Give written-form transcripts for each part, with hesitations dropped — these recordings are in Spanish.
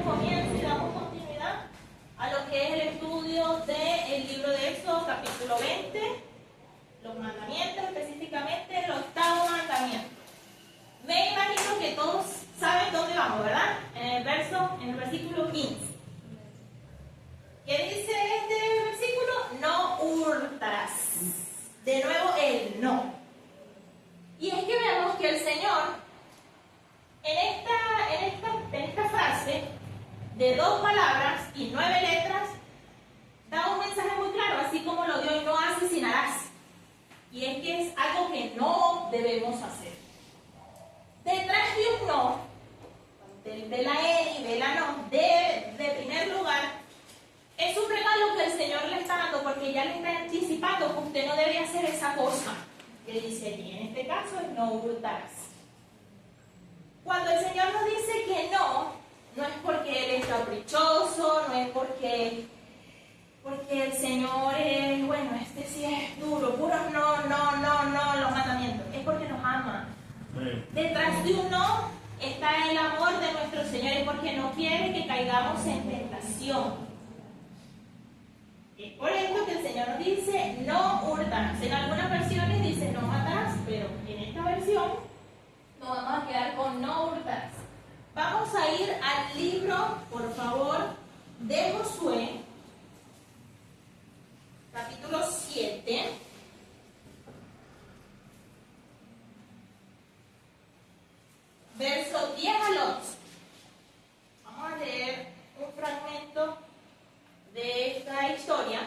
damos comienzo y damos continuidad a lo que es el estudio del libro de Éxodo, capítulo 20, los mandamientos, específicamente el octavo mandamiento. Me imagino que todos saben dónde vamos, ¿verdad? En el versículo 15. ¿Qué dice este versículo? No hurtarás. De nuevo el no. Y es que vemos que el Señor, en esta frase de 2 palabras y 9 letras, da un mensaje muy claro, así como lo dio: y no asesinarás. Y es que es algo que no debemos hacer. Detrás de un no, de la E y de la no, de primer lugar, es un regalo que el Señor le está dando, porque ya le está anticipando que usted no debe hacer esa cosa que dice aquí. En este caso es no hurtarás. Cuando el Señor nos dice que no, no es porque Él es caprichoso, no es porque el Señor es, bueno, este sí es duro, puro no, los mandamientos. Es porque nos ama. Detrás de un no está el amor de nuestro Señor, y porque no quiere que caigamos en tentación. Es por esto que el Señor nos dice no hurtarás. En algunas versiones dice no matarás, pero en esta versión nos vamos a quedar con no hurtarás. Vamos a ir al libro, por favor, de Josué, capítulo 7. Verso 10 al 11. Vamos a leer un fragmento de esta historia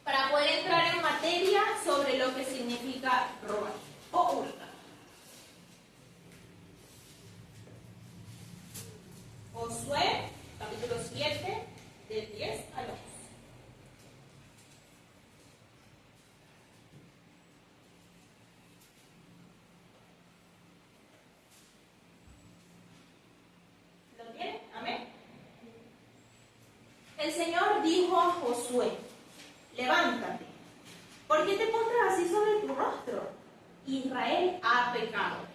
para poder entrar en materia sobre lo que significa robar o hurtar. Josué, capítulo 7, del 10 al 11. ¿Lo tienen? Amén. El Señor dijo a Josué: levántate, ¿por qué te pondrás así sobre tu rostro? Israel ha pecado.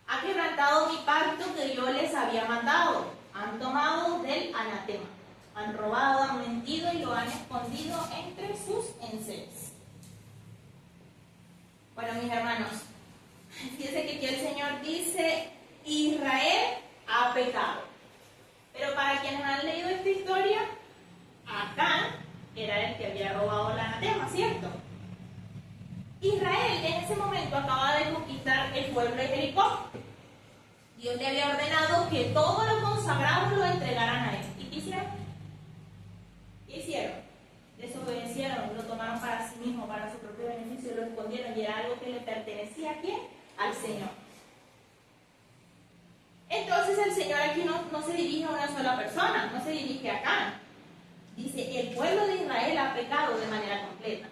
Ha quebrantado mi pacto que yo les había mandado. Han tomado del anatema. Han robado, han mentido y lo han escondido entre sus enseres. Bueno, mis hermanos, fíjense que aquí el Señor dice: Israel ha pecado. Pero para quienes han leído esta historia, Acán era el que había robado el anatema, ¿cierto? Israel en ese momento acaba de conquistar el pueblo de Jericó. Dios le había ordenado que todo lo consagrado lo entregaran a él. ¿Y qué hicieron? ¿Qué hicieron? Desobedecieron, lo tomaron para sí mismos, para su propio beneficio, lo escondieron, y era algo que le pertenecía ¿a quién? Al Señor. Entonces el Señor aquí no se dirige a una sola persona, no se dirige a Acán. Dice: el pueblo de Israel ha pecado de manera completa.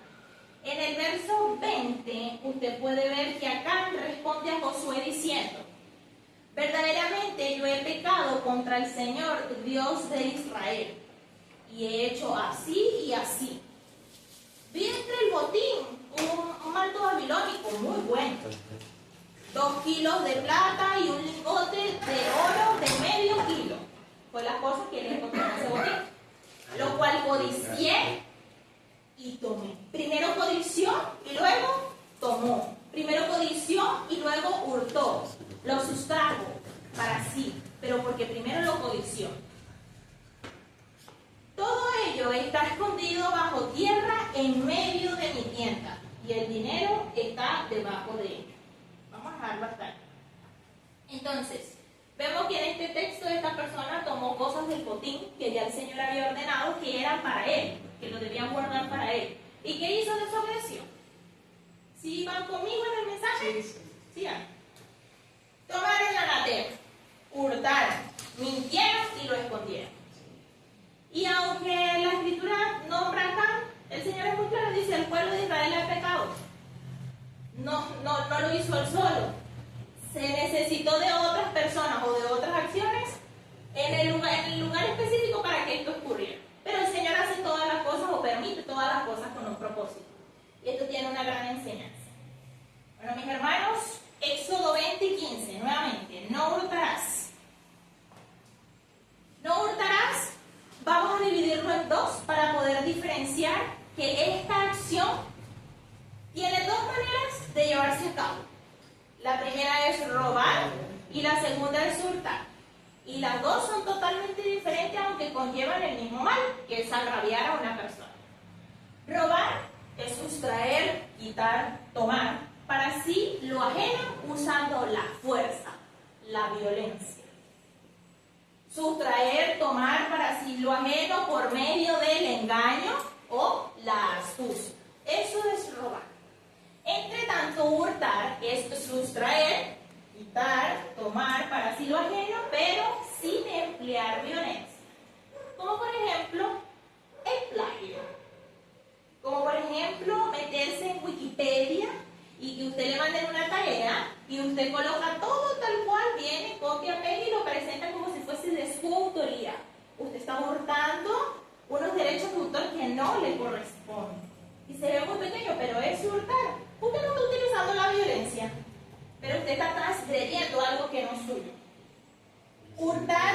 En el verso 20 usted puede ver que Acán responde a Josué diciendo: verdaderamente yo he pecado contra el Señor Dios de Israel, y he hecho así y así. Vi entre el botín un manto babilónico muy bueno, 2 kilos de plata y un lingote de oro de medio kilo. Fue la cosa que le encontré en ese botín, lo cual codicié y tomé. Primero codició y luego tomó. Primero codició y luego hurtó. Lo sustrajo para sí, pero porque primero lo codició. Todo ello está escondido bajo tierra en medio de mi tienda, y el dinero está debajo de ella. Vamos a dejarlo hasta ahí. Entonces, vemos que en este texto esta persona tomó cosas del botín que ya el Señor había ordenado que eran para él, que lo debían guardar para él. ¿Y qué hizo? Desobedeció. ¿Sí van conmigo en el mensaje? Sí. Tomaron el anatema, hurtaron, mintieron y lo escondieron. Y aunque la Escritura nombra acá, el Señor es muy claro, dice: el pueblo de Israel ha pecado. No lo hizo él solo. Se necesitó de otras personas o de otras acciones en el lugar específico para que esto ocurriera. Pero el Señor hace todas las cosas, o permite todas las cosas, con un propósito. Y esto tiene una gran enseñanza. Bueno, mis hermanos, Éxodo 20 y 15, nuevamente: no hurtarás. llevarse a cabo. La primera es robar y la segunda es hurtar. Y las dos son totalmente diferentes, aunque conllevan el mismo mal, que es agraviar a una persona. Robar es sustraer, quitar, tomar, para sí lo ajeno usando la fuerza, la violencia. Sustraer, tomar para sí lo ajeno por medio del engaño o la astucia. Eso es robar. Entre tanto, hurtar es sustraer, quitar, tomar para sí lo ajeno, pero sin emplear violencia. Como por ejemplo, el plagio. Como por ejemplo, meterse en Wikipedia y que usted le manden una tarea y usted coloca todo tal cual viene, copia, pega y lo presenta como si fuese de su autoría. Usted está hurtando unos derechos de autor que no le corresponden. Y se ve muy pequeño, pero es hurtar. Usted no está utilizando la violencia, pero usted está transgrediendo algo que no es suyo. Hurtar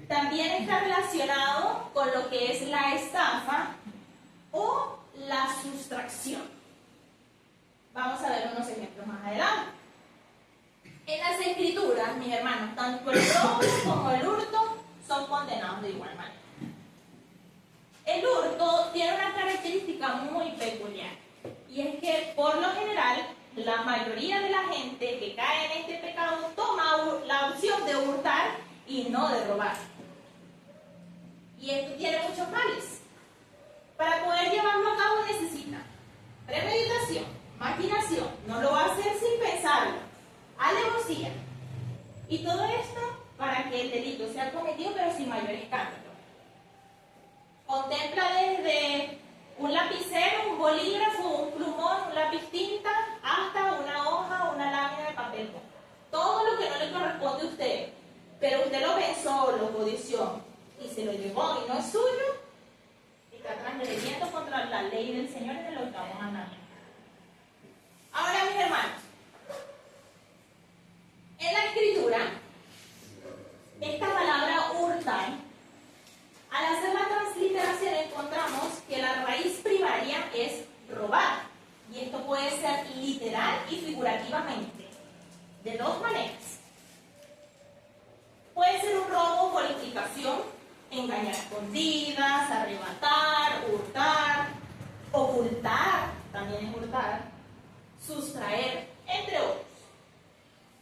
también está relacionado con lo que es la estafa o la sustracción. Vamos a ver unos ejemplos más adelante. En las escrituras, mis hermanos, tanto el robo como el hurto son condenados de igual manera. El hurto tiene una característica muy peculiar, y es que por lo general la mayoría de la gente que cae en este pecado toma la opción de hurtar y no de robar. Y esto tiene muchos males. Para poder llevarlo a cabo necesita premeditación, maquinación, no lo va a hacer sin pensarlo, alevosía. Y todo esto para que el delito sea cometido pero sin mayor escándalo. Contempla desde un lapicero, un bolígrafo, un plumón, un lápiz tinta, hasta una hoja, una lámina de papel. Todo lo que no le corresponde a usted, pero usted lo pensó, lo codició y se lo llevó y no es suyo, está transgrediendo contra la ley del Señor en el octavo mandamiento. Ahora, mis hermanos, en la Escritura, esta palabra hurtar, al hacer la transliteración encontramos que la raíz primaria es robar, y esto puede ser literal y figurativamente, de dos maneras. Puede ser un robo por implicación, engañar a escondidas, arrebatar, hurtar, ocultar, también es hurtar, sustraer, entre otros.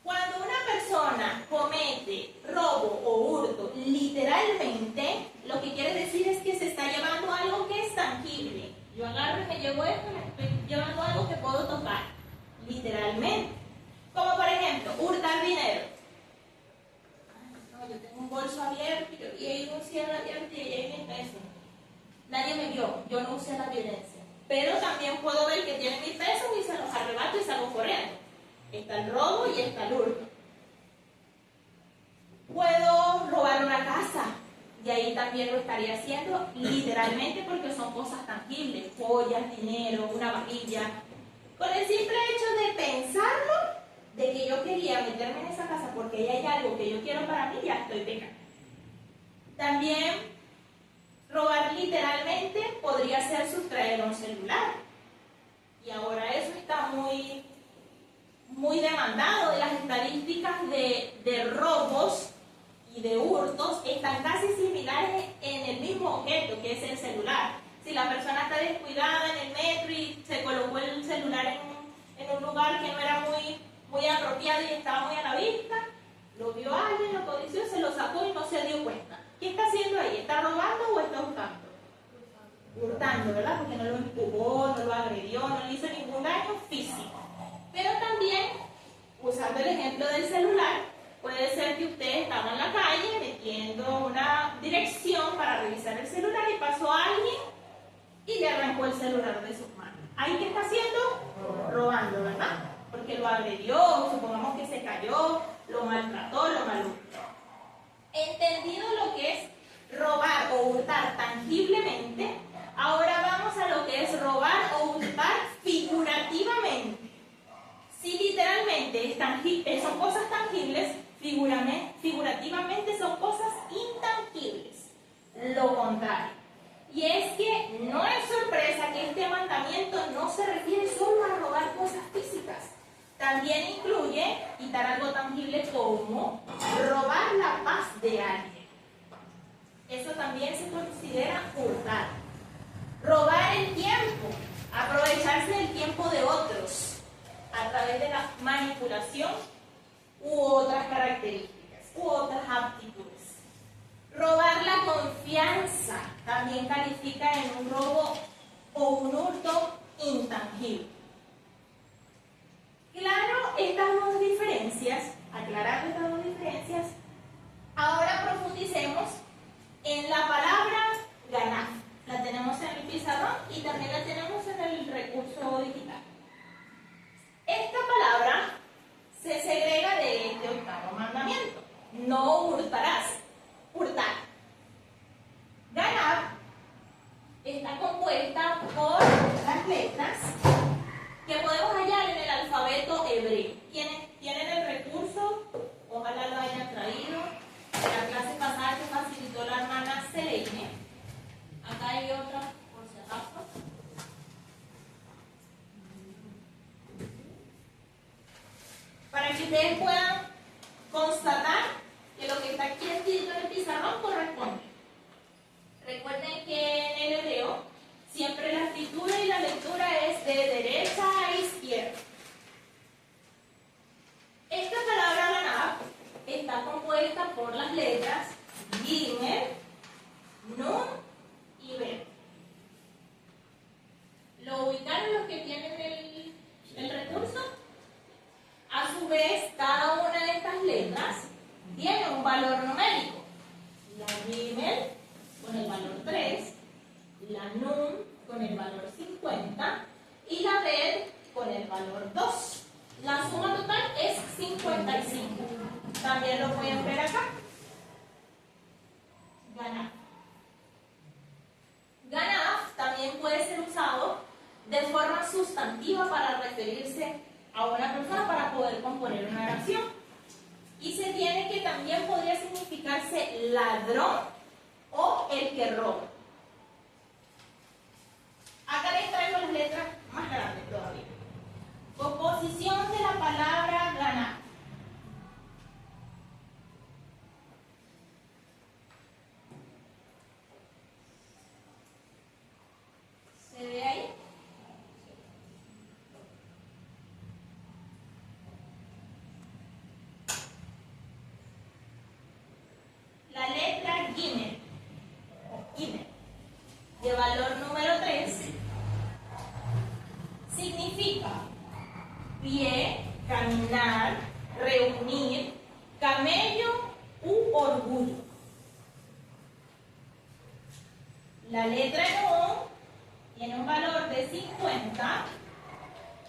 Cuando una persona comete robo o hurto literalmente, lo que quiere decir es que se está llevando algo que es tangible. Yo agarro y me llevo esto, me estoy llevando algo que puedo tocar, literalmente. Como por ejemplo, hurtar dinero. No, yo tengo un bolso abierto y hay un cierre abierto y hay 1,000 pesos. Nadie me vio, yo no usé la violencia. Pero también puedo ver que tiene 1,000 pesos y se los arrebato y salgo corriendo. Está el robo y está el hurto. Puedo robar una casa y ahí también lo estaría haciendo literalmente porque son cosas tangibles, joyas, dinero, una vajilla. Con el simple hecho de pensarlo, de que yo quería meterme en esa casa porque ahí hay algo que yo quiero para mí, ya estoy pecando. También robar literalmente podría ser sustraer un celular. Y ahora eso está muy demandado. De las estadísticas de robos y de hurtos están casi similares en el mismo objeto, que es el celular. Si la persona está descuidada en el metro y se colocó el celular en un lugar que no era muy apropiado y estaba muy a la vista, lo vio alguien, lo codició, se lo sacó y no se dio cuenta. ¿Qué está haciendo ahí? ¿Está robando o está hurtando? Hurtando, ¿verdad? Porque no lo empujó, no lo agredió, no le hizo ningún daño físico. Pero también, usando el ejemplo del celular, puede ser que usted estaba en la calle metiendo una dirección para revisar el celular y pasó a alguien y le arrancó el celular de sus manos. ¿Ahí qué está haciendo? Robando, ¿verdad? Porque lo agredió, supongamos que se cayó, lo maltrató, lo maltrató. Entendido lo que es robar o hurtar tangiblemente, ahora vamos a lo que es robar o hurtar figurativamente. Si literalmente son cosas tangibles, figurativamente son cosas intangibles. Lo contrario. Y es que no es sorpresa que este mandamiento no se refiere solo a robar cosas físicas, También incluye quitar algo tangible como robar la paz de alguien. Eso también se considera hurtar. Robar el tiempo, aprovecharse del tiempo de otros a través de la manipulación u otras características, u otras aptitudes. Robar la confianza también califica en un robo o un hurto intangible. Claro, estas dos diferencias, aclarando estas dos diferencias, ahora profundicemos en la palabra ganar. La tenemos en el pizarrón y también la tenemos en el recurso digital. Esta palabra se segrega de este octavo mandamiento. No hurtarás. Hurtar. Ganar está compuesta por las letras que podemos hallar en el alfabeto hebreo. Quienes tienen el recurso, ojalá lo hayan traído. En la clase pasada que facilitó la hermana Selene. Acá hay otra, por si acaso. Para que ustedes puedan constatar que lo que está aquí escrito en el pizarrón corresponde. Recuerden que en el hebreo siempre la escritura y la lectura es de derecha a izquierda. Esta palabra ganab está compuesta por las letras Gimel, Nun y Bet. ¿Lo ubicaron los que tienen el recurso? A su vez, cada una de estas letras tiene un valor numérico. La Gimel con el valor 3, la Nun con el valor 50 y la Bet con el valor 2. La suma total es 55. También lo pueden ver acá. Ganar. Ganar también puede ser usado de forma sustantiva para referirse a una persona para poder componer una oración. Y se tiene que también podría significarse ladrón o el que roba. Acá les traigo las letras más grandes todavía. Composición de la palabra ganar. ¿Se ve ahí? La letra Gimel, de valor número 3, significa pie, caminar, reunir, camello u orgullo. La letra Nun tiene un valor de 50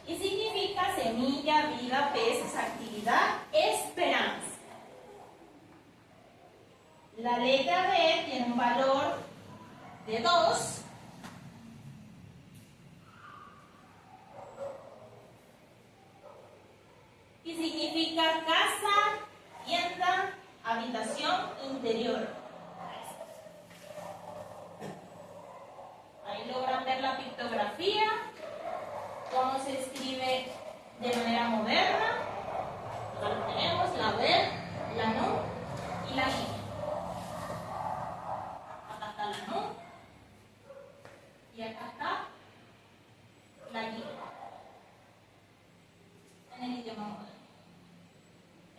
y significa semilla, vida, peces, actividad, esperanza. La letra B tiene un valor de 2 y significa casa, tienda, habitación interior. Ahí logran ver la pictografía, cómo se escribe de manera moderna. Acá lo tenemos, la B, la Nun y la G. Acá está la Nun y acá está la G. En el idioma moderno.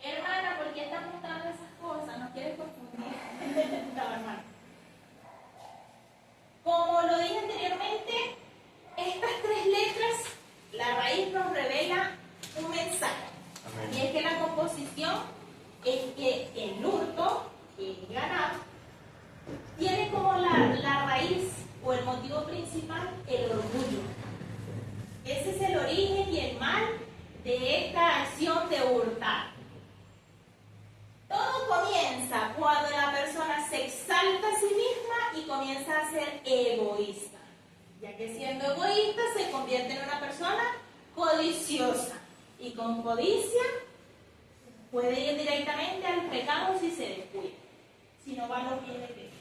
Hermana, ¿por qué estás mostrando esas cosas? ¿No quieres confundir? No, hermana. Como lo dije anteriormente, estas tres letras, la raíz nos revela un mensaje. Amén. Y es que la composición es que el hurto, el ganar, tiene como la raíz o el motivo principal el orgullo. Ese es el origen y el mal de esta acción de hurtar. Todo comienza cuando la persona se exalta a sí misma y comienza a ser egoísta, ya que siendo egoísta se convierte en una persona codiciosa y con codicia puede ir directamente al pecado si se descuida, si no va a los pies de Cristo.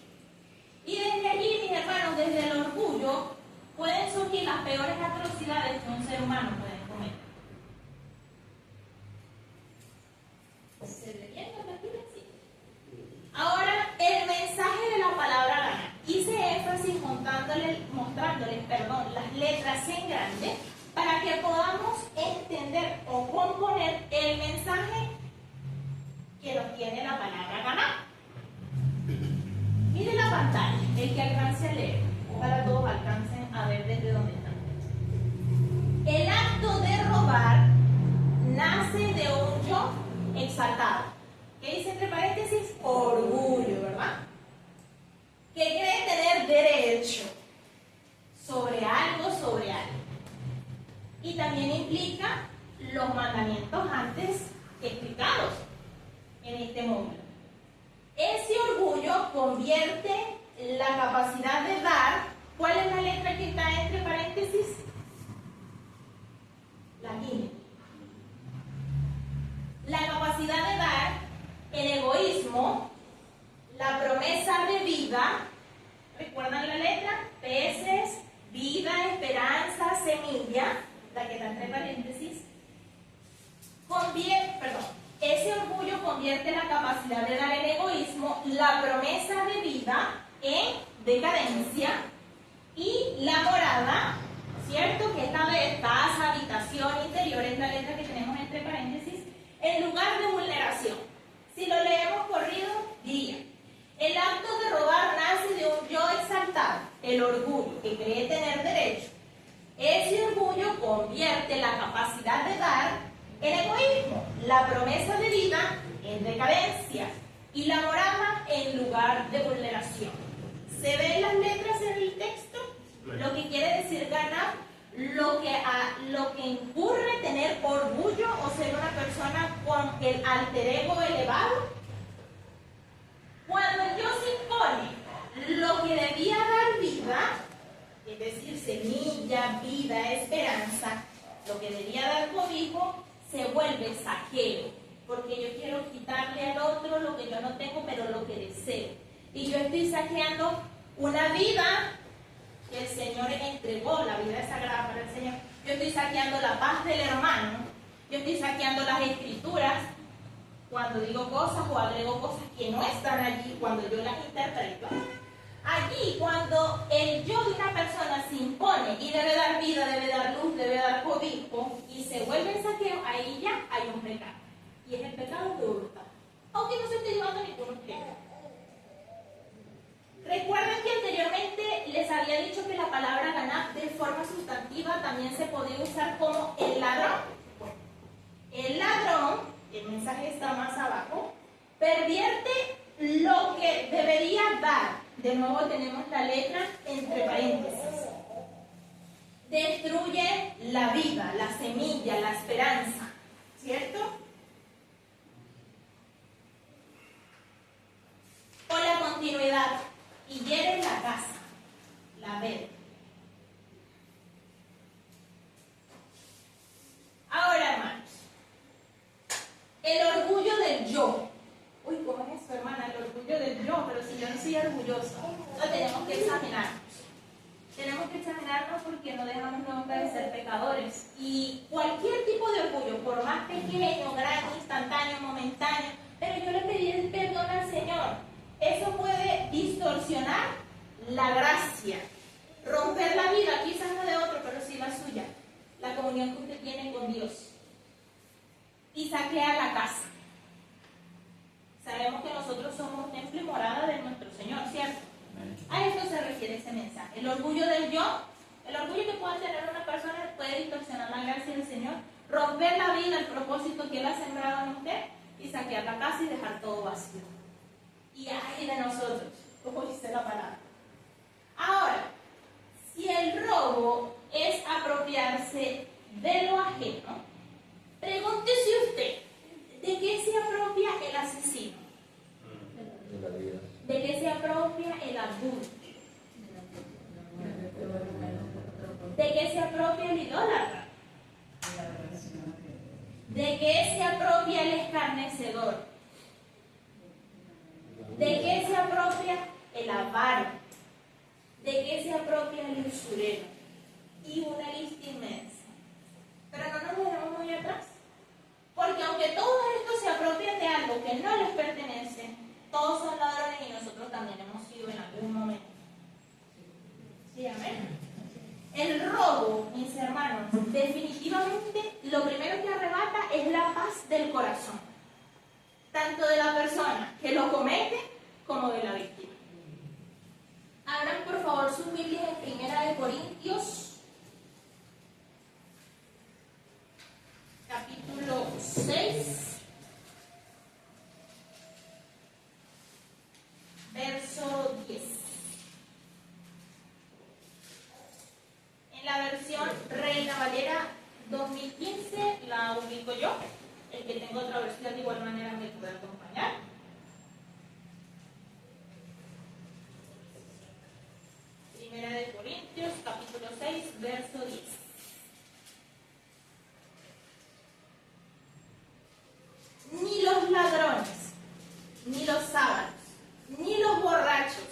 Y desde allí, mis hermanos, desde el orgullo pueden surgir las peores atrocidades que un ser humano puede cometer. ¿Se ve bien la plantilla? Sí. Ahora, el mensaje de la palabra ganar. Hice énfasis mostrándoles, las letras en grande para que podamos entender o componer el mensaje que nos tiene la palabra ganar. Mire la pantalla, el que alcance a leer. Ojalá todos alcancen a ver desde dónde están. El acto de robar nace de un yo exaltado. ¿Qué dice entre paréntesis? Orgullo, ¿verdad? Que cree tener derecho sobre algo, y también implica los mandamientos antes explicados en este módulo. Ese orgullo convierte la capacidad de dar. ¿Cuál es la letra que está entre paréntesis? La guinea. La capacidad de dar, el egoísmo, la promesa de vida. ¿Recuerdan la letra? Peces, vida, esperanza, semilla, la que está entre paréntesis. Ese orgullo convierte la capacidad de dar el egoísmo, la promesa de vida, en decadencia, y la morada, ¿cierto? Que esta vez casa, habitación, interior, es la letra que tenemos entre paréntesis, en lugar de vulneración. Si lo leemos corrido, diría: el acto de robar nace de un yo exaltado, el orgullo, que cree tener derecho. Ese orgullo convierte la capacidad de dar en egoísmo, la promesa de vida en decadencia y la morada en lugar de vulneración. ¿Se ven las letras en el texto? Lo que quiere decir ganar, lo que incurre tener orgullo o ser una persona con el alter ego elevado. Cuando Dios impone lo que debía dar vida, es decir, semilla, vida, esperanza, lo que debía dar cobijo, se vuelve saqueo, porque yo quiero quitarle al otro lo que yo no tengo, pero lo que deseo. Y yo estoy saqueando una vida que el Señor entregó, la vida es sagrada para el Señor. Yo estoy saqueando la paz del hermano, yo estoy saqueando las escrituras, cuando digo cosas o agrego cosas que no están allí, cuando yo las interpreto. Allí, cuando el yo de una persona se impone y debe dar vida, debe dar luz, debe dar cobijo, y se vuelve en saqueo, ahí ya hay un pecado. Y es el pecado de hurtar, aunque no se esté llevando ningún objeto. Recuerden que anteriormente les había dicho que la palabra ganar de forma sustantiva también se podía usar como el ladrón. Bueno, el ladrón, el mensaje está más abajo, pervierte lo que debería dar. De nuevo tenemos la letra entre paréntesis. Destruye la vida, la semilla, la esperanza, ¿cierto? O la continuidad, y hiere la casa, la verde. Ahora, hermanos, el orgullo del yo. Uy, ¿cómo es eso, hermana? El orgullo del yo, pero si yo no soy orgullosa, lo tenemos que examinarnos. Tenemos que examinarnos porque no dejamos nunca de ser pecadores. Y cualquier tipo de orgullo, por más pequeño, grande, instantáneo, momentáneo, pero yo le pedí el perdón al Señor. Eso puede distorsionar la gracia, romper la vida, quizás no de otro, pero sí la suya, la comunión que usted tiene con Dios, y saquear la casa. Sabemos que nosotros somos templo y morada de nuestro Señor, ¿cierto? A esto se refiere ese mensaje. El orgullo del yo, el orgullo que puede tener una persona puede distorsionar la gracia del Señor, romper la vida, el propósito que Él ha sembrado en usted, y saquear la casa y dejar todo vacío. Y ay de nosotros, como dice la palabra. Ahora, si el robo es apropiarse de lo ajeno, pregúntese usted, ¿de qué se apropia el asesino? ¿De qué se apropia el adulto? ¿De qué se apropia el idólatra? ¿De qué se apropia el escarnecedor? ¿De qué se apropia el avaro? ¿De qué se apropia el usurero? Y una lista inmensa. Pero no nos dejemos muy atrás. Porque aunque todos estos se apropian de algo, algo que no les pertenece, todos son ladrones y nosotros también hemos sido en algún momento. ¿Sí, amén? El robo, mis hermanos, definitivamente lo primero que arrebata es la paz del corazón, tanto de la persona que lo comete como de la víctima. Abran por favor sus Biblias en 1 Corintios, capítulo 6, verso 10. En la versión Reina Valera 2015 la ubico yo. El que tenga otra versión de igual manera me puede acompañar. Primera de Corintios, capítulo 6, verso 10. Ni los ladrones, ni los sábanos, ni los borrachos,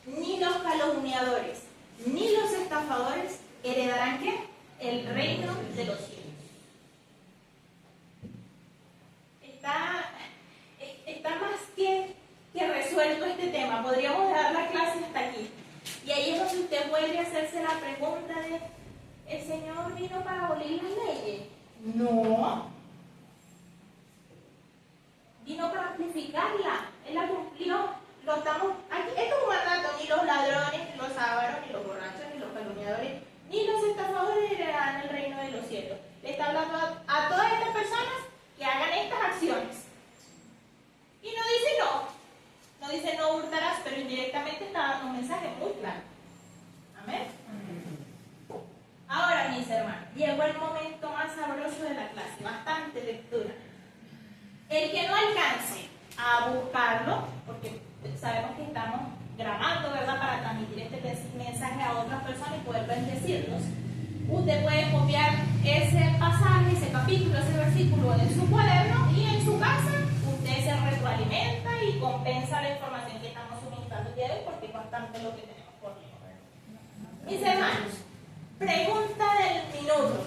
ni los calumniadores, ni los estafadores heredarán ¿qué? El reino de los cielos. Está más que resuelto este tema. Podríamos dar la clase hasta aquí. Y ahí es donde usted vuelve a hacerse la pregunta de: ¿el Señor vino para abolir las leyes? No. Vino para amplificarla. Él la cumplió. Lo estamos aquí. Esto es un mandato. Ni los ladrones, ni los ávaros, ni los borrachos, ni los calumniadores, ni los estafadores heredarán el reino de los cielos. Le está hablando a todas estas personas que hagan estas acciones. Y no dice no. No dice no hurtarás, pero indirectamente está dando un mensaje muy claro. Amén. Ahora, mis hermanos, llegó el momento más sabroso de la clase. Bastante lectura. El que no alcance a buscarlo, porque sabemos que estamos grabando, ¿verdad?, para transmitir este mensaje a otras personas y poder bendecirlos. Usted puede copiar ese pasaje, ese capítulo, ese versículo en su cuaderno y en su casa usted se retroalimenta y compensa la información que estamos suministrando el día de hoy, porque es bastante lo que tenemos por leer. Mis hermanos, pregunta del minuto.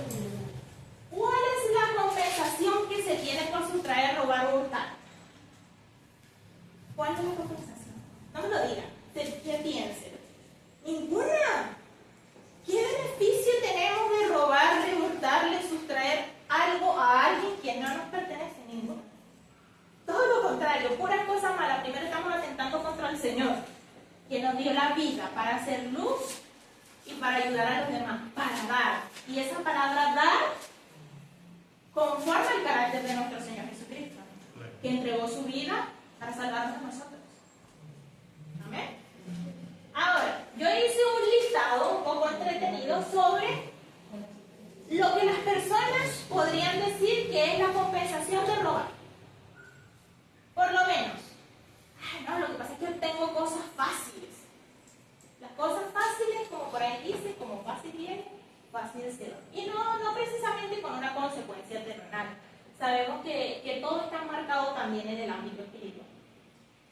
¿Cuál es la compensación que se tiene por sustraer, robar o hurtar? ¿Cuál es la compensación? No me lo diga, que piense. Ninguna. ¿Qué beneficio tenemos de robar, de hurtar, de sustraer algo a alguien que no nos pertenece? Ninguno. Todo lo contrario, puras cosas malas. Primero estamos atentando contra el Señor, que nos dio la vida para hacer luz y para ayudar a los demás, para dar. Y esa palabra dar conforma el carácter de nuestro Señor Jesucristo, que entregó su vida para salvarnos a nosotros. Amén. Ahora, yo hice un listado un poco entretenido sobre lo que las personas podrían decir que es la compensación de robar. Por lo menos, no, lo que pasa es que yo tengo cosas fáciles. Las cosas fáciles, como por ahí dice, como fácil viene, fácil se va. Y no precisamente con una consecuencia terrenal. Sabemos que todo está marcado también en el ámbito espiritual.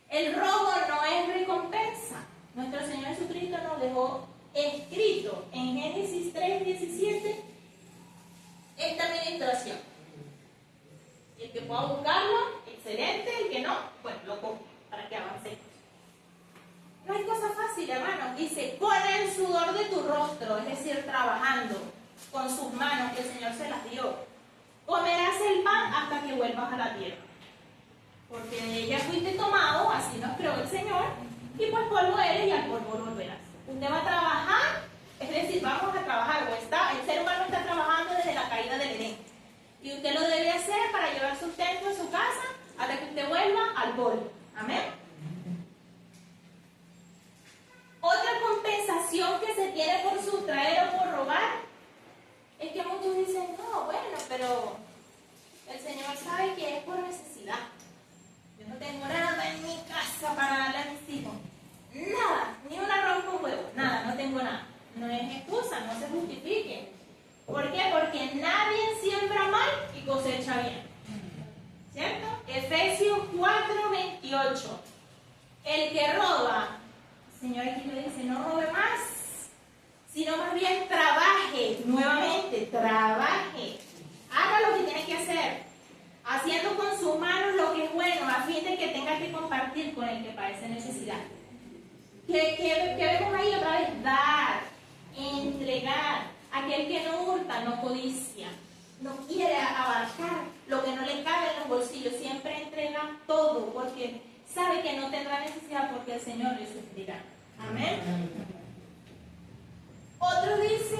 El robo no es recompensa. Nuestro Señor Jesucristo nos dejó escrito en Génesis 3:17 esta administración. El que pueda buscarlo, excelente. El que no, pues lo copia para que avancemos. No hay cosa fácil, hermano. Dice, con el sudor de tu rostro, es decir, trabajando con sus manos que el Señor se las dio, comerás el pan hasta que vuelvas a la tierra. Porque de ella fuiste tomado, así nos creó el Señor, y pues polvo eres y al polvo volverás. Usted va a trabajar, es decir, vamos a trabajar, el ser humano está trabajando desde la caída del Edén. Y usted lo debe hacer para llevar sustento en su casa hasta que usted vuelva al polvo. Amén. Otra compensación que se tiene por sustraer o por robar es que muchos dicen, no, bueno, pero el Señor sabe que es por necesidad. Yo no tengo nada en mi casa para darle a mis hijos. Nada, ni un arroz con huevo, nada, no tengo nada. No es excusa, no se justifique. ¿Por qué? Porque nadie siembra mal y cosecha bien. ¿Cierto? Efesios 4:28. El que roba, el Señor aquí le dice, no robe más, sino más bien trabaje, nuevamente, trabaje. Haga lo que tiene que hacer, haciendo con sus manos lo que es bueno, a a fin de que tenga que compartir con el que padece necesidad. ¿Qué vemos ahí otra vez? Dar, entregar. Aquel que no hurta, no codicia, no quiere abarcar lo que no le cabe en los bolsillos, siempre entrega todo porque sabe que no tendrá necesidad porque el Señor le suplirá. Amén. Otro dice,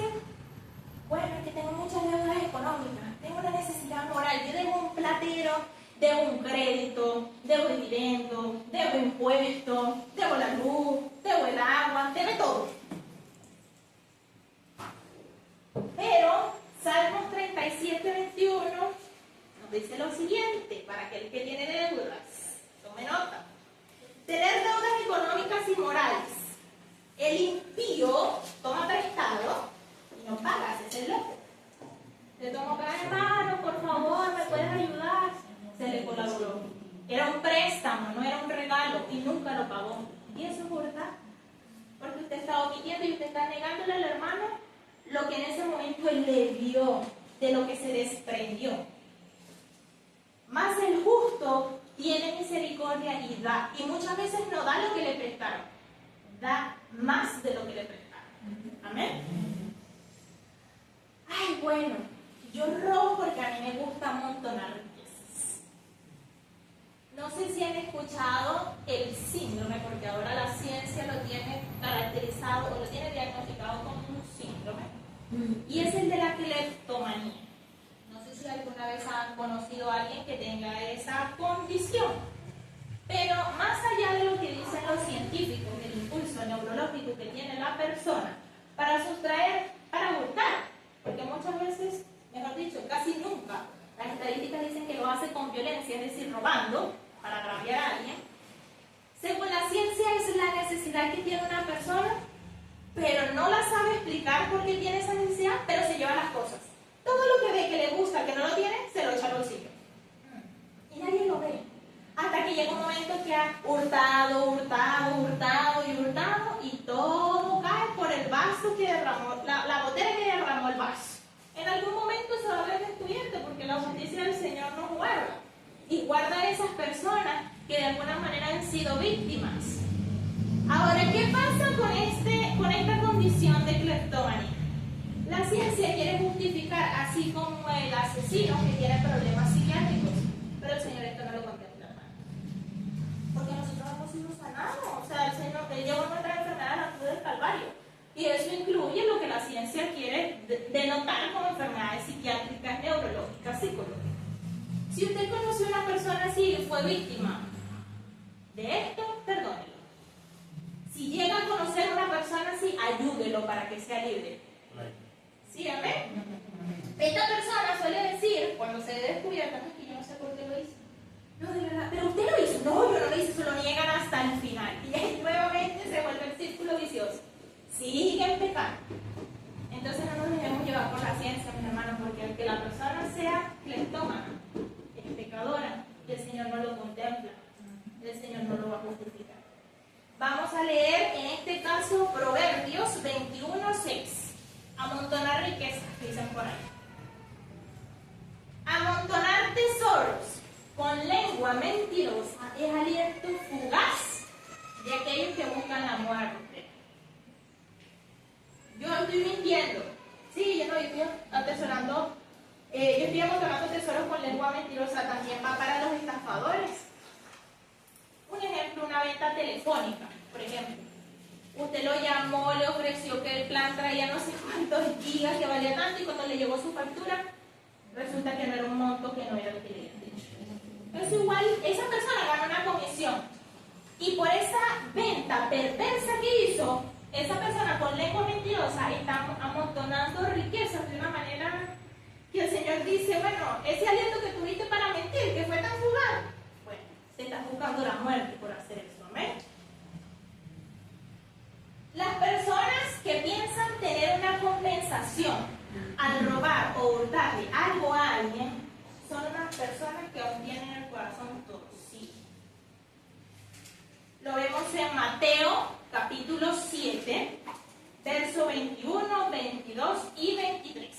bueno, es que tengo muchas deudas económicas, tengo una necesidad moral, yo debo un platero, debo un crédito, debo dividendo, debo impuestos, debo la luz, debo el agua, debo todo. Pero Salmos 37:21 nos dice lo siguiente, para aquel que tiene deudas, tome nota. Tener deudas económicas y morales. El impío toma prestado y no paga, ese es el loco. Le tomo cada hermano, por favor, ¿me puedes ayudar? Se le colaboró. Era un préstamo, no era un regalo y nunca lo pagó. Y eso es verdad, porque usted está omitiendo y usted está negándole al hermano lo que en ese momento él le dio, de lo que se desprendió. Mas el justo tiene misericordia y da. Y muchas veces no da lo que le prestaron, da más de lo que le prestaron. Amén. Ay, bueno, yo robo porque a mí me gusta amontonar riquezas. No sé si han escuchado el síndrome, porque ahora la ciencia lo tiene caracterizado o lo tiene diagnosticado como un síndrome. Y es el de la cleptomanía. No sé si alguna vez han conocido a alguien que tenga esa condición. Pero más allá de lo que dicen los científicos, el impulso neurológico que tiene la persona para sustraer, para hurtar, porque muchas veces, mejor dicho, casi nunca, las estadísticas dicen que lo hace con violencia, es decir, robando para agraviar a alguien. Según la ciencia, es la necesidad que tiene una persona, pero no la sabe explicar por qué tiene esa necesidad, pero se lleva las cosas. Todo lo que ve que le gusta, que no lo tiene, se lo echa al bolsillo. Y nadie lo ve. Hasta que llega un momento que ha hurtado, y todo cae por el vaso que derramó, la botella que derramó el vaso. En algún momento se va a ver descubierto, porque la justicia del Señor no guarda. Y guarda a esas personas que de alguna manera han sido víctimas. Ahora, ¿qué pasa con esta condición de cleptomanía? La ciencia quiere justificar, así como el asesino que tiene problemas psiquiátricos, pero el Señor esto no lo contempla, porque nosotros hemos sido sanados. O sea, el Señor llevó nuestra enfermedad a la cruz del Calvario, y eso incluye lo que la ciencia quiere denotar como enfermedades psiquiátricas, neurológicas, psicológicas. Si usted conoce a una persona así y fue víctima de esto, perdónelo. Si llega a conocer a una persona así, ayúdelo para que sea libre. ¿Sí, amén? Esta persona suele decir, cuando se ve descubierta, no, es que yo no sé por qué lo hice. No, de verdad, pero usted lo hizo. No, yo no lo hice, se lo niegan hasta el final. Y ahí nuevamente se vuelve el círculo vicioso. Siguen pecando. Entonces no nos debemos llevar por la ciencia, mis hermanos, porque aunque la persona sea cleptómana, es pecadora, el Señor no lo contempla, el Señor no lo va a justificar. Vamos a leer en este caso Proverbios 21:6. Amontonar riquezas, dicen por ahí. Amontonar tesoros con lengua mentirosa es aliento fugaz de aquellos que buscan la muerte. Yo estoy mintiendo. Sí, yo estoy atesorando. Yo estoy amontonando tesoros con lengua mentirosa. También va para los estafadores. Un ejemplo, una venta telefónica, por ejemplo. Usted lo llamó, le ofreció que el plan traía no sé cuántos gigas, que valía tanto, y cuando le llegó su factura, resulta que no era un monto, que no era lo que le habían dicho. Entonces igual, esa persona ganó una comisión, y por esa venta perversa que hizo, esa persona con lengua mentirosa está amontonando riquezas de una manera que el Señor dice, bueno, ese aliento que tuviste para mentir, que fue tan fugaz, bueno, te estás buscando la muerte por hacer eso, amén. Las personas que piensan tener una compensación al robar o hurtarle algo a alguien son unas personas que aún tienen el corazón torcido. Lo vemos en Mateo capítulo 7, verso 21, 22 y 23.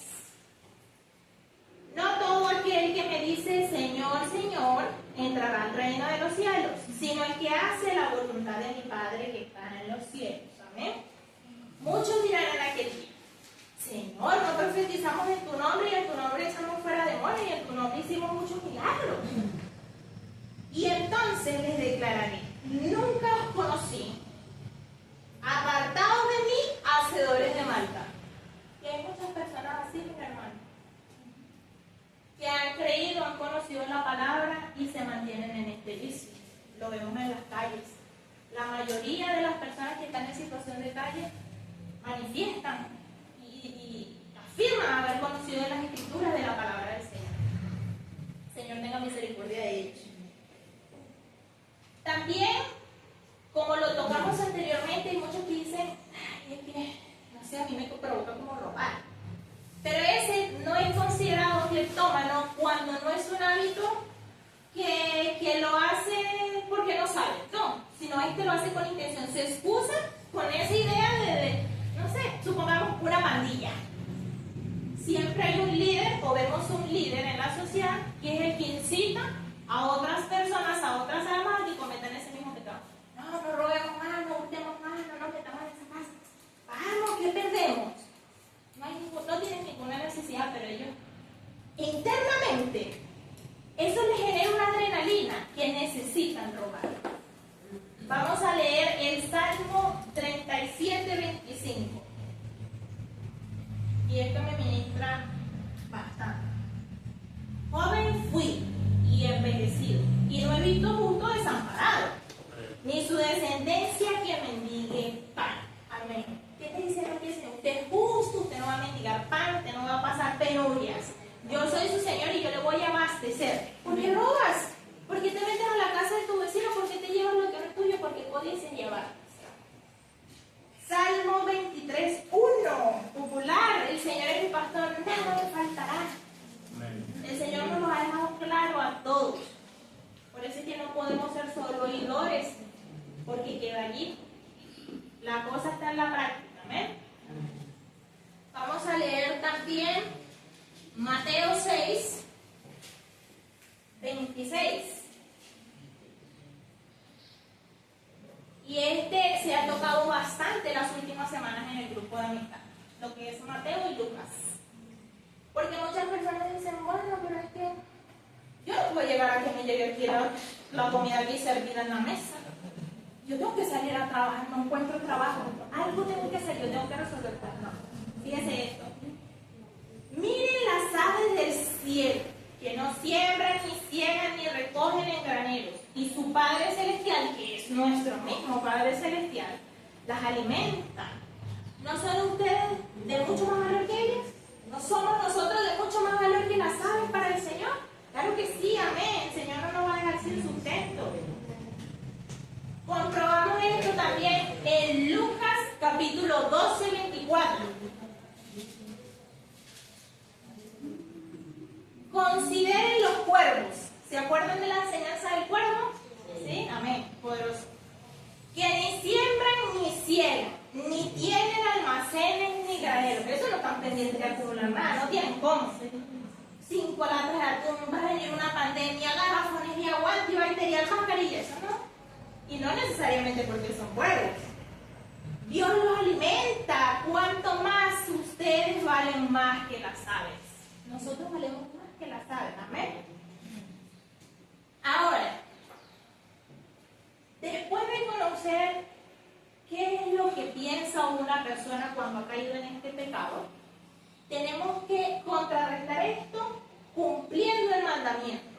No todo aquel que me dice Señor, Señor entrará al reino de los cielos, sino el que hace la voluntad de mi Padre que está en los cielos. Amén. Muchos dirán en aquel día: Señor, no profetizamos en tu nombre y en tu nombre echamos fuera demonios y en tu nombre hicimos muchos milagros. Y entonces les declararé: nunca os conocí, apartados de mí, hacedores de maldad. Y hay muchas personas así, mi hermano, que han creído, han conocido la palabra y se mantienen en este vicio. Lo vemos en las calles. La mayoría de las personas que están en situación de calle manifiestan y afirman haber conocido las escrituras de la palabra del Señor. Señor, tenga misericordia de ellos. También, como lo tocamos anteriormente, hay muchos que dicen: ay, es que, no sé, a mí me provoca como robar. Pero ese no es considerado cleptómano cuando no es un hábito que lo hace porque no sabe, no, sino lo hace con intención, se excusa con esa idea de no sé, supongamos una pandilla. Siempre hay un líder, o vemos un líder en la sociedad, que es el que incita a otras personas, a otras almas, que cometan ese mismo pecado. No robemos más, no hurtemos más, no nos metamos en esa casa. Vamos, ¿qué perdemos? No tienen ninguna necesidad, pero ellos internamente eso les genera una adrenalina que necesitan robar. Vamos a leer el Salmo 37:25. Y esto me ministra bastante. Joven fui y envejecido, y no he visto justo desamparado, ni su descendencia que mendigue pan. Amén. ¿Qué te dice aquí el Señor? Usted es justo, usted no va a mendigar pan, usted no va a pasar penurias. Yo soy su Señor y yo le voy a abastecer. ¿Por qué robas? ¿Por qué te metes a la casa de tu vecino? ¿Por qué te llevas lo que no es tuyo? Porque podías llevar. Salmo 23:1, popular. El Señor es mi pastor, nada me faltará. El Señor nos lo ha dejado claro a todos. Por eso es que no podemos ser solo oidores, porque queda allí. La cosa está en la práctica. ¿Amén? Vamos a leer también Mateo 6:26. Y este se ha tocado bastante las últimas semanas en el grupo de amistad, lo que es Mateo y Lucas. Porque muchas personas dicen: bueno, pero es que yo no puedo llegar a que me llegue aquí la comida aquí servida en la mesa. Yo tengo que salir a trabajar, no encuentro trabajo. Algo tengo que hacer, yo tengo que resolver. No, fíjense esto. Miren las aves del cielo, que no siembran, ni ciegan, ni recogen en graneros, y su Padre Celestial, que es nuestro mismo Padre Celestial, las alimenta. ¿No son ustedes de mucho más valor que ellas? ¿No somos nosotros de mucho más valor que las aves para el Señor? Claro que sí, amén. El Señor no nos va a dejar sin sustento. Comprobamos esto también en Lucas capítulo 12:24. Consideren los cuervos. ¿Se acuerdan de la enseñanza del cuervo? Sí, amén, poderoso. Que ni siembran ni ciegan, ni tienen almacenes ni graneros. Eso no están pendientes de acumular nada, no tienen cómo. 5 latas de atún, va a venir una pandemia, garrafones de agua, antibacterial, mascarilla, eso no. Y no necesariamente porque son cuervos. Dios los alimenta. ¿Cuánto más ustedes valen más que las aves? Nosotros valemos más que las aves, amén. Ahora, después de conocer qué es lo que piensa una persona cuando ha caído en este pecado, tenemos que contrarrestar esto cumpliendo el mandamiento.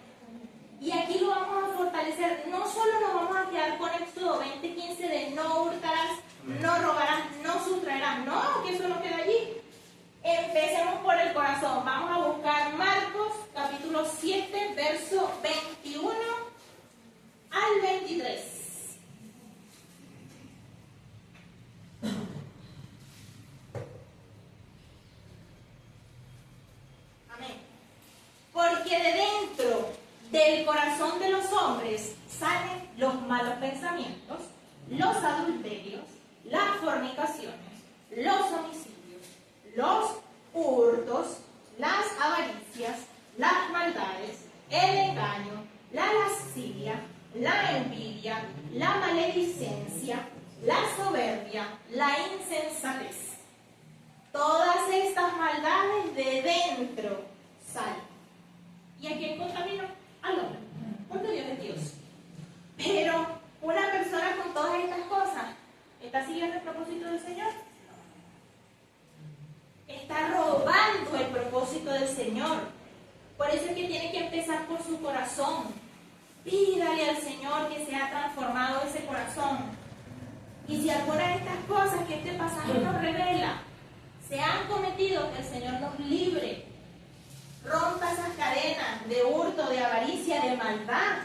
Y aquí lo vamos a fortalecer. No solo nos vamos a quedar con Éxodo 20:15 de no hurtarás, no robarás, no sustraerás. No, que eso no queda allí. Empecemos por el corazón. Vamos a buscar Marcos capítulo 7, verso 21 al 23. Amén. Porque de dentro del corazón de los hombres salen los malos pensamientos, los adulterios, las fornicaciones, los homicidios, los hurtos, las avaricias, las maldades, el engaño, la lascivia, la envidia, la maledicencia, la soberbia, la insensatez. Todas estas maldades de dentro salen. ¿Y a quién contaminó? Al hombre, porque Dios es Dios. Pero una persona con todas estas cosas, ¿está siguiendo el propósito del Señor? Está robando el propósito del Señor. Por eso es que tiene que empezar por su corazón. Pídale al Señor que sea transformado ese corazón. Y si alguna de estas cosas que este pasaje nos revela se han cometido, que el Señor nos libre. Rompa esas cadenas de hurto, de avaricia, de maldad,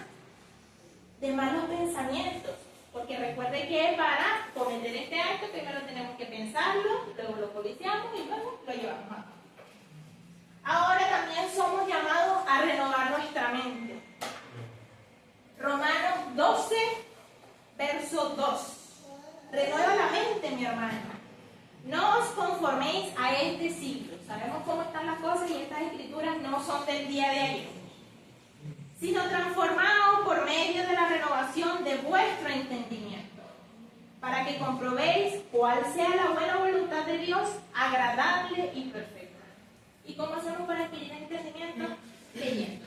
de malos pensamientos. Porque recuerde que para cometer este acto primero tenemos que pensarlo, luego lo codiciamos y luego lo llevamos a cabo. Ahora también somos llamados a renovar nuestra mente. Romanos 12, verso 2. Renueva la mente, mi hermano. No os conforméis a este siglo. Sabemos cómo están las cosas y estas escrituras no son del día de ayer. Sino transformaos por medio de la renovación de vuestro entendimiento, para que comprobéis cuál sea la buena voluntad de Dios, agradable y perfecta. ¿Y cómo hacemos para adquirir entendimiento? Leyendo.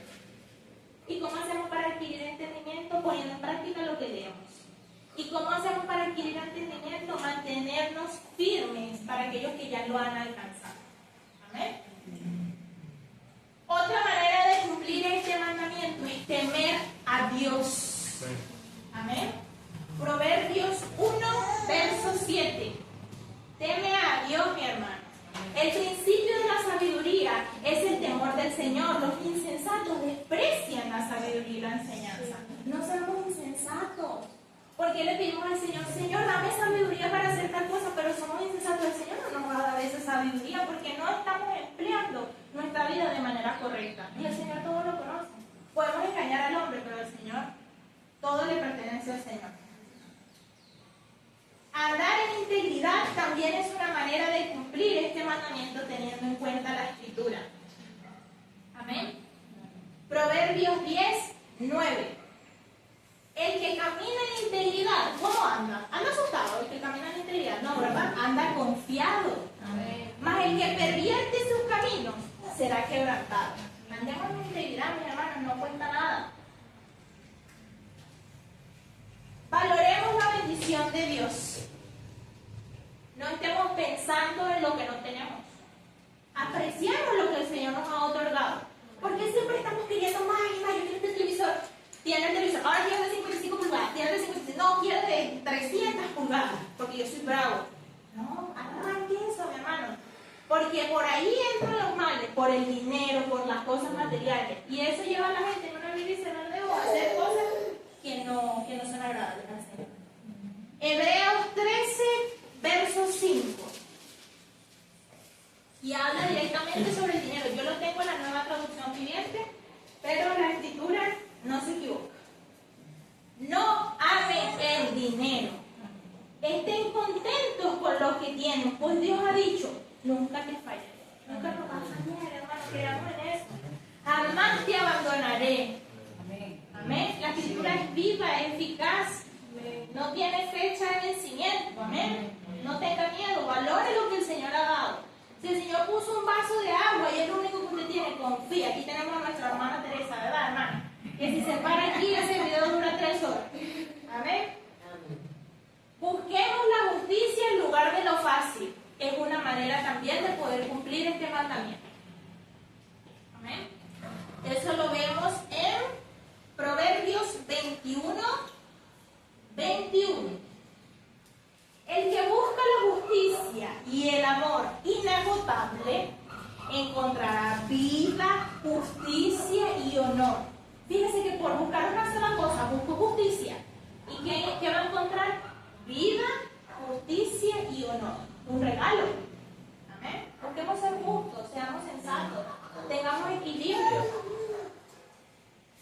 ¿Y cómo hacemos para adquirir entendimiento? Poniendo en práctica lo que leemos. ¿Y cómo hacemos para adquirir entendimiento? Mantenernos firmes para aquellos que ya lo han alcanzado. Amén. Otra manera de cumplir este mandamiento es temer a Dios. Amén. Proverbios 1, verso 7. Teme a Dios, mi hermano. El principio de la sabiduría es el temor del Señor. Los insensatos desprecian la sabiduría y la enseñanza. No seamos insensatos. Porque le pedimos al Señor, Señor, dame sabiduría para hacer tal cosa, pero somos insensatos. El Señor no nos va a dar esa sabiduría porque no estamos empleando nuestra vida de manera correcta. Y el Señor todo lo conoce. Podemos engañar al hombre, pero al Señor todo le pertenece al Señor. Andar en integridad también es una manera de cumplir este mandamiento teniendo en cuenta la Escritura. Amén. Proverbios 10, 9. El que camina en integridad, ¿cómo anda? ¿Anda asustado el que camina en integridad? No, ¿verdad? Anda confiado. Mas el que pervierte sus caminos será quebrantado. Andemos en integridad, mis hermanos, no cuenta nada. Valoremos la bendición de Dios. No estemos pensando en lo que no tenemos. Apreciemos lo que el Señor nos ha otorgado. Porque siempre estamos queriendo más y más. Yo quiero este televisor. Tiene el televisor. Ahora quiero de 55 pulgadas. Tiene el de 55. No, quiero de 300 pulgadas. Porque yo soy bravo. No, arranque eso, mi hermano. Porque por ahí entran los males. Por el dinero, por las cosas materiales. Y eso lleva a la gente en una vida y se no debo hacer cosas que no son agradables al Señor. Hebreos 13, verso 5. Y habla directamente sobre el dinero. Yo lo tengo en la Nueva Traducción Viviente, pero la Escritura no se equivoca. No amen el dinero. Estén contentos con lo que tienen, pues Dios ha dicho, nunca te fallaré. Nunca nos va a fallar, hermano, creamos en eso. Jamás te abandonaré. Amén. La Escritura es viva, es eficaz. No tiene fecha de vencimiento. Amén. No tenga miedo, valore lo que el Señor ha dado. Si el Señor puso un vaso de agua y es lo único que usted tiene, confía. Aquí tenemos a nuestra hermana Teresa, ¿verdad, hermana? Que si se para aquí, ese video dura 3 horas. Amén. Busquemos la justicia en lugar de lo fácil. Es una manera también de poder cumplir este mandamiento. Amén. Eso lo vemos en Proverbios 21, 21. El que busca la justicia y el amor inagotable encontrará vida, justicia y honor. Fíjese que por buscar una sola cosa, busco justicia. ¿Y qué va a encontrar? Vida, justicia y honor. Un regalo. Amén. Busquemos ser justos, seamos sensatos, tengamos equilibrio.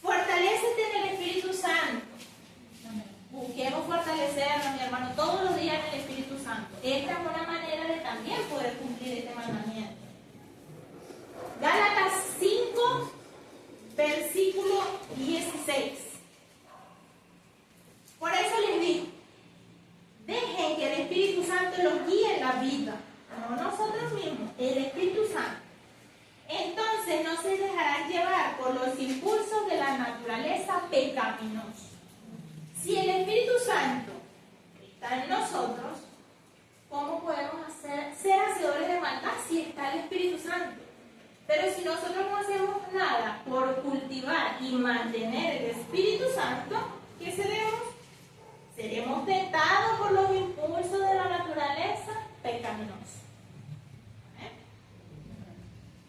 Fortalécete en el 6. Por eso les digo, dejen que el Espíritu Santo los guíe en la vida, no nosotros mismos, el Espíritu Santo. Entonces no se dejarán llevar por los impulsos de la naturaleza pecaminosa. Si el Espíritu Santo está en nosotros, ¿cómo podemos ser hacedores de maldad si está el Espíritu Santo? Pero si nosotros no hacemos nada por cultivar y mantener el Espíritu Santo, ¿qué seremos? Seremos tentados por los impulsos de la naturaleza pecaminosa.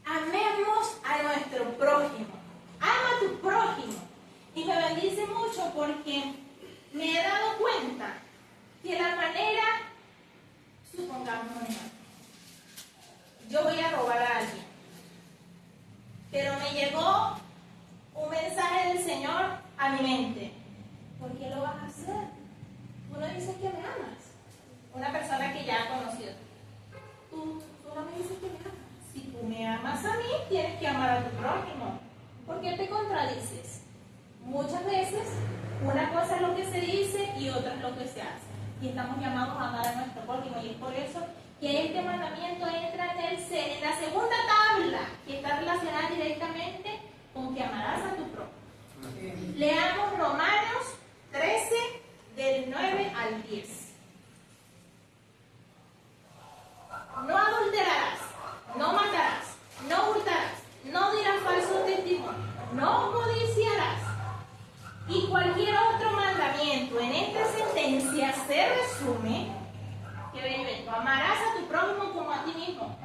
Amemos a nuestro prójimo. Ama a tu prójimo. Y me bendice mucho porque me he dado cuenta que la manera, supongamos, yo voy a robar a alguien, pero me llegó un mensaje del Señor a mi mente. ¿Por qué lo vas a hacer? Tú no dices que me amas. Una persona que ya ha conocido. Tú no me dices que me amas. Si tú me amas a mí, tienes que amar a tu prójimo. ¿Por qué te contradices? Muchas veces, una cosa es lo que se dice y otra es lo que se hace. Y estamos llamados a amar a nuestro prójimo. Y es por eso que este mandamiento entra en la segunda tabla, que está relacionada directamente con que amarás a tu prójimo. Leamos Romanos 13, del 9 al 10. No adulterarás, no matarás, no hurtarás, no dirás falso testimonio, no codiciarás. Y cualquier otro mandamiento en esta sentencia se resume, que ven, amarás a tu prójimo como a ti mismo.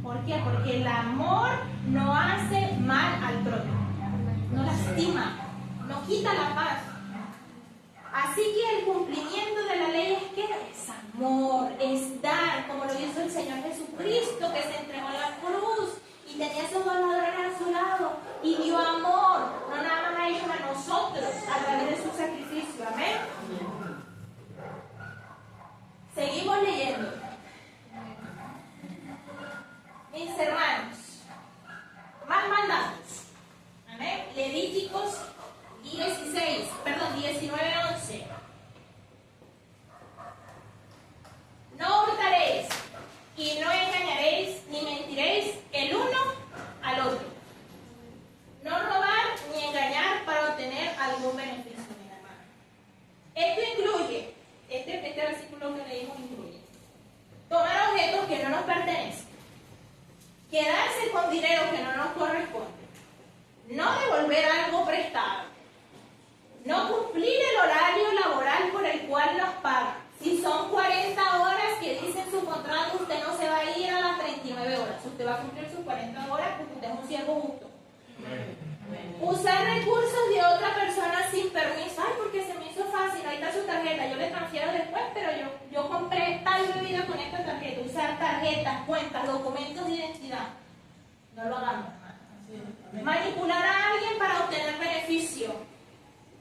¿Por qué? Porque el amor no hace mal al prójimo, no lastima, no quita la paz. Así que el cumplimiento de la ley es que es amor, es dar, como lo hizo el Señor Jesucristo, que se entregó en la cruz y tenía esos dolores a su lado y dio amor, no nada más a ellos, a nosotros, a través de su sacrificio. Amén. Seguimos leyendo. Mis hermanos, más mandatos. Amén. Levíticos 19:11. No hurtaréis y no engañaréis ni mentiréis el uno al otro. No robar ni engañar para obtener algún beneficio, mi hermano. Esto incluye, este versículo que leímos incluye, tomar objetos que no nos pertenecen, quedarse con dinero que no nos corresponde, no devolver algo prestado, no cumplir el horario laboral por el cual nos pagan. Si son 40 horas que dice en su contrato, usted no se va a ir a las 39 horas. Usted va a cumplir sus 40 horas porque usted es un siervo justo. Usar recursos de otra persona sin permiso. Ay, porque se me hizo fácil, ahí está su tarjeta, yo le transfiero después, pero yo compré tal bebida con esta tarjeta. Usar tarjetas, cuentas, documentos de identidad. No lo hagamos, hermano. Manipular a alguien para obtener beneficio.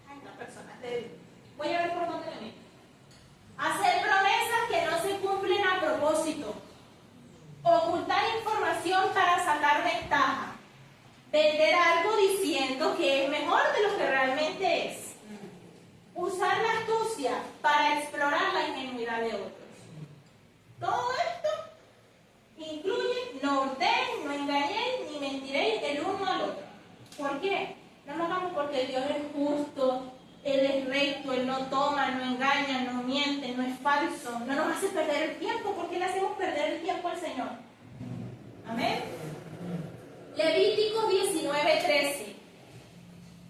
Ay, la persona es débil. Voy a ver por dónde me meto. Hacer promesas que no se cumplen a propósito. Ocultar información para sacar ventaja. Vender algo diciendo que es mejor de lo que realmente es. Usar la astucia para explorar la ingenuidad de otros. Todo esto incluye no hurtéis, no engañéis, ni mentiréis el uno al otro. ¿Por qué? No lo hagamos porque Dios es justo, Él es recto, Él no toma, no engaña, no miente, no es falso. No nos hace perder el tiempo. ¿Por qué le hacemos perder el tiempo al Señor? Amén. Levíticos 19:13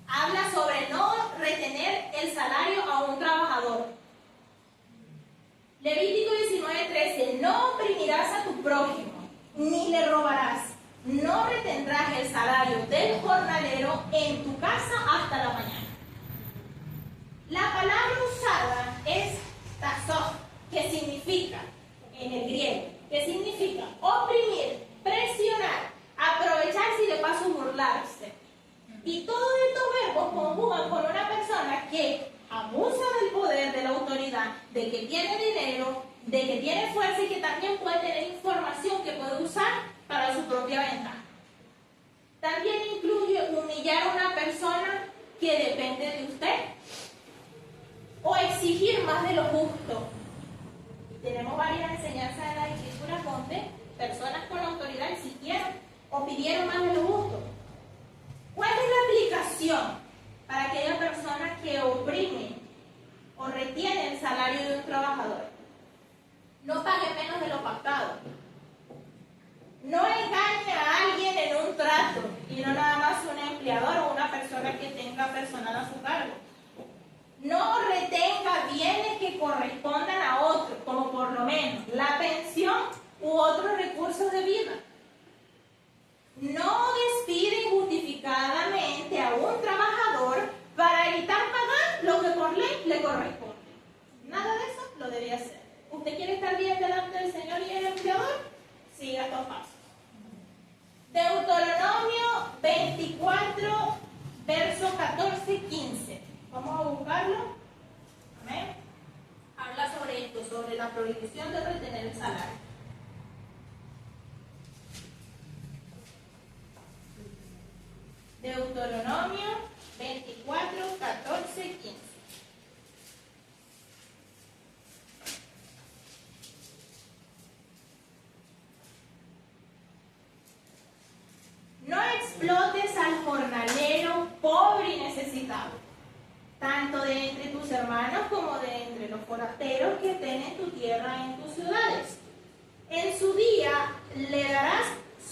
habla sobre no retener el salario a un trabajador. Levítico 19:13, no oprimirás a tu prójimo, ni le robarás, no retendrás el salario del jornalero en tu casa hasta la mañana. La palabra usada es tazof, que significa, en el griego, que significa oprimir, presionar, aprovecharse y de paso burlarse. Y todos estos verbos conjugan con una persona que abusa del poder, de la autoridad, de que tiene dinero, de que tiene fuerza y que también puede tener información que puede usar para su propia ventaja. También incluye humillar a una persona que depende de usted, o exigir más de lo justo. Tenemos varias enseñanzas en la Escritura donde personas con autoridad exigieron o pidieron más de lo justo. ¿Cuál es la aplicación para aquellas personas que oprimen o retienen el salario de un trabajador? No pague menos de lo pactado. No engañe a alguien en un trato y no nada más un empleador o una persona que tenga personal a su cargo. No retenga bienes que correspondan a otros, como por lo menos la pensión u otros recursos de vida. No despide injustificadamente a un trabajador para evitar pagar lo que por ley le corresponde. Nada de eso lo debía hacer. ¿Usted quiere estar bien delante del Señor y el empleador? Siga estos pasos. Deuteronomio 24, verso 14-15. Vamos a buscarlo. Amén. Habla sobre esto, sobre la prohibición de retener el salario. Deuteronomio 24, 14, 15. No explotes al jornalero pobre y necesitado, tanto de entre tus hermanos como de entre los forasteros que estén en tu tierra, en tus ciudades. En su día le darás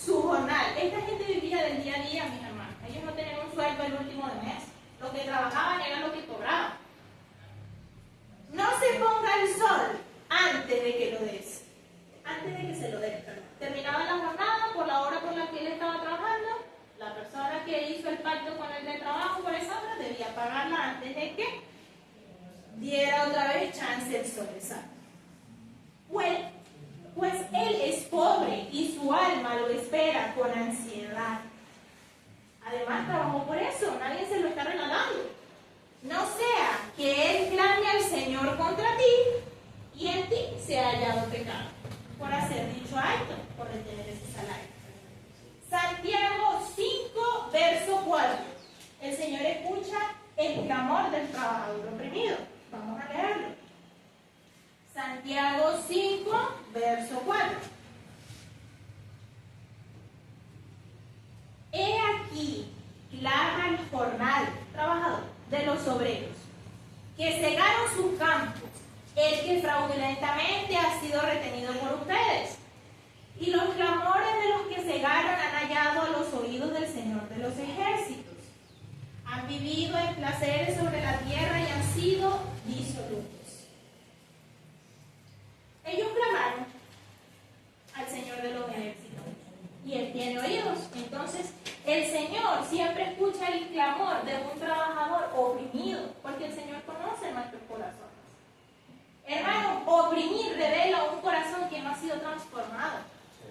su jornal. Esta gente vivía del día a día, mis hermanos. Ellos no tenían un sueldo el último de mes. Lo que trabajaban era lo que cobraban. No se ponga el sol antes de que lo des. Antes de que se lo des, perdón. Terminaba la jornada por la hora por la que él estaba trabajando. La persona que hizo el pacto con él de trabajo por esa hora debía pagarla antes de que diera otra vez chance el sol, exacto. Pues él es pobre y su alma lo espera con ansiedad. Además trabajó por eso, nadie se lo está regalando. No sea que él clame al Señor contra ti y en ti se ha hallado pecado por hacer dicho acto, por retener ese salario. Santiago 5, verso 4. El Señor escucha el clamor del trabajador oprimido. Vamos a leerlo. Santiago 5, verso 4. He aquí, clama el jornal, trabajador, de los obreros, que cegaron sus campos, el que fraudulentamente ha sido retenido por ustedes. Y los clamores de los que cegaron han hallado a los oídos del Señor de los ejércitos. Han vivido en placeres sobre la tierra y han sido disolutos. Ellos clamaron al Señor de los ejércitos y Él tiene oídos. Entonces, el Señor siempre escucha el clamor de un trabajador oprimido, porque el Señor conoce nuestros corazones. Hermano, oprimir revela un corazón que no ha sido transformado,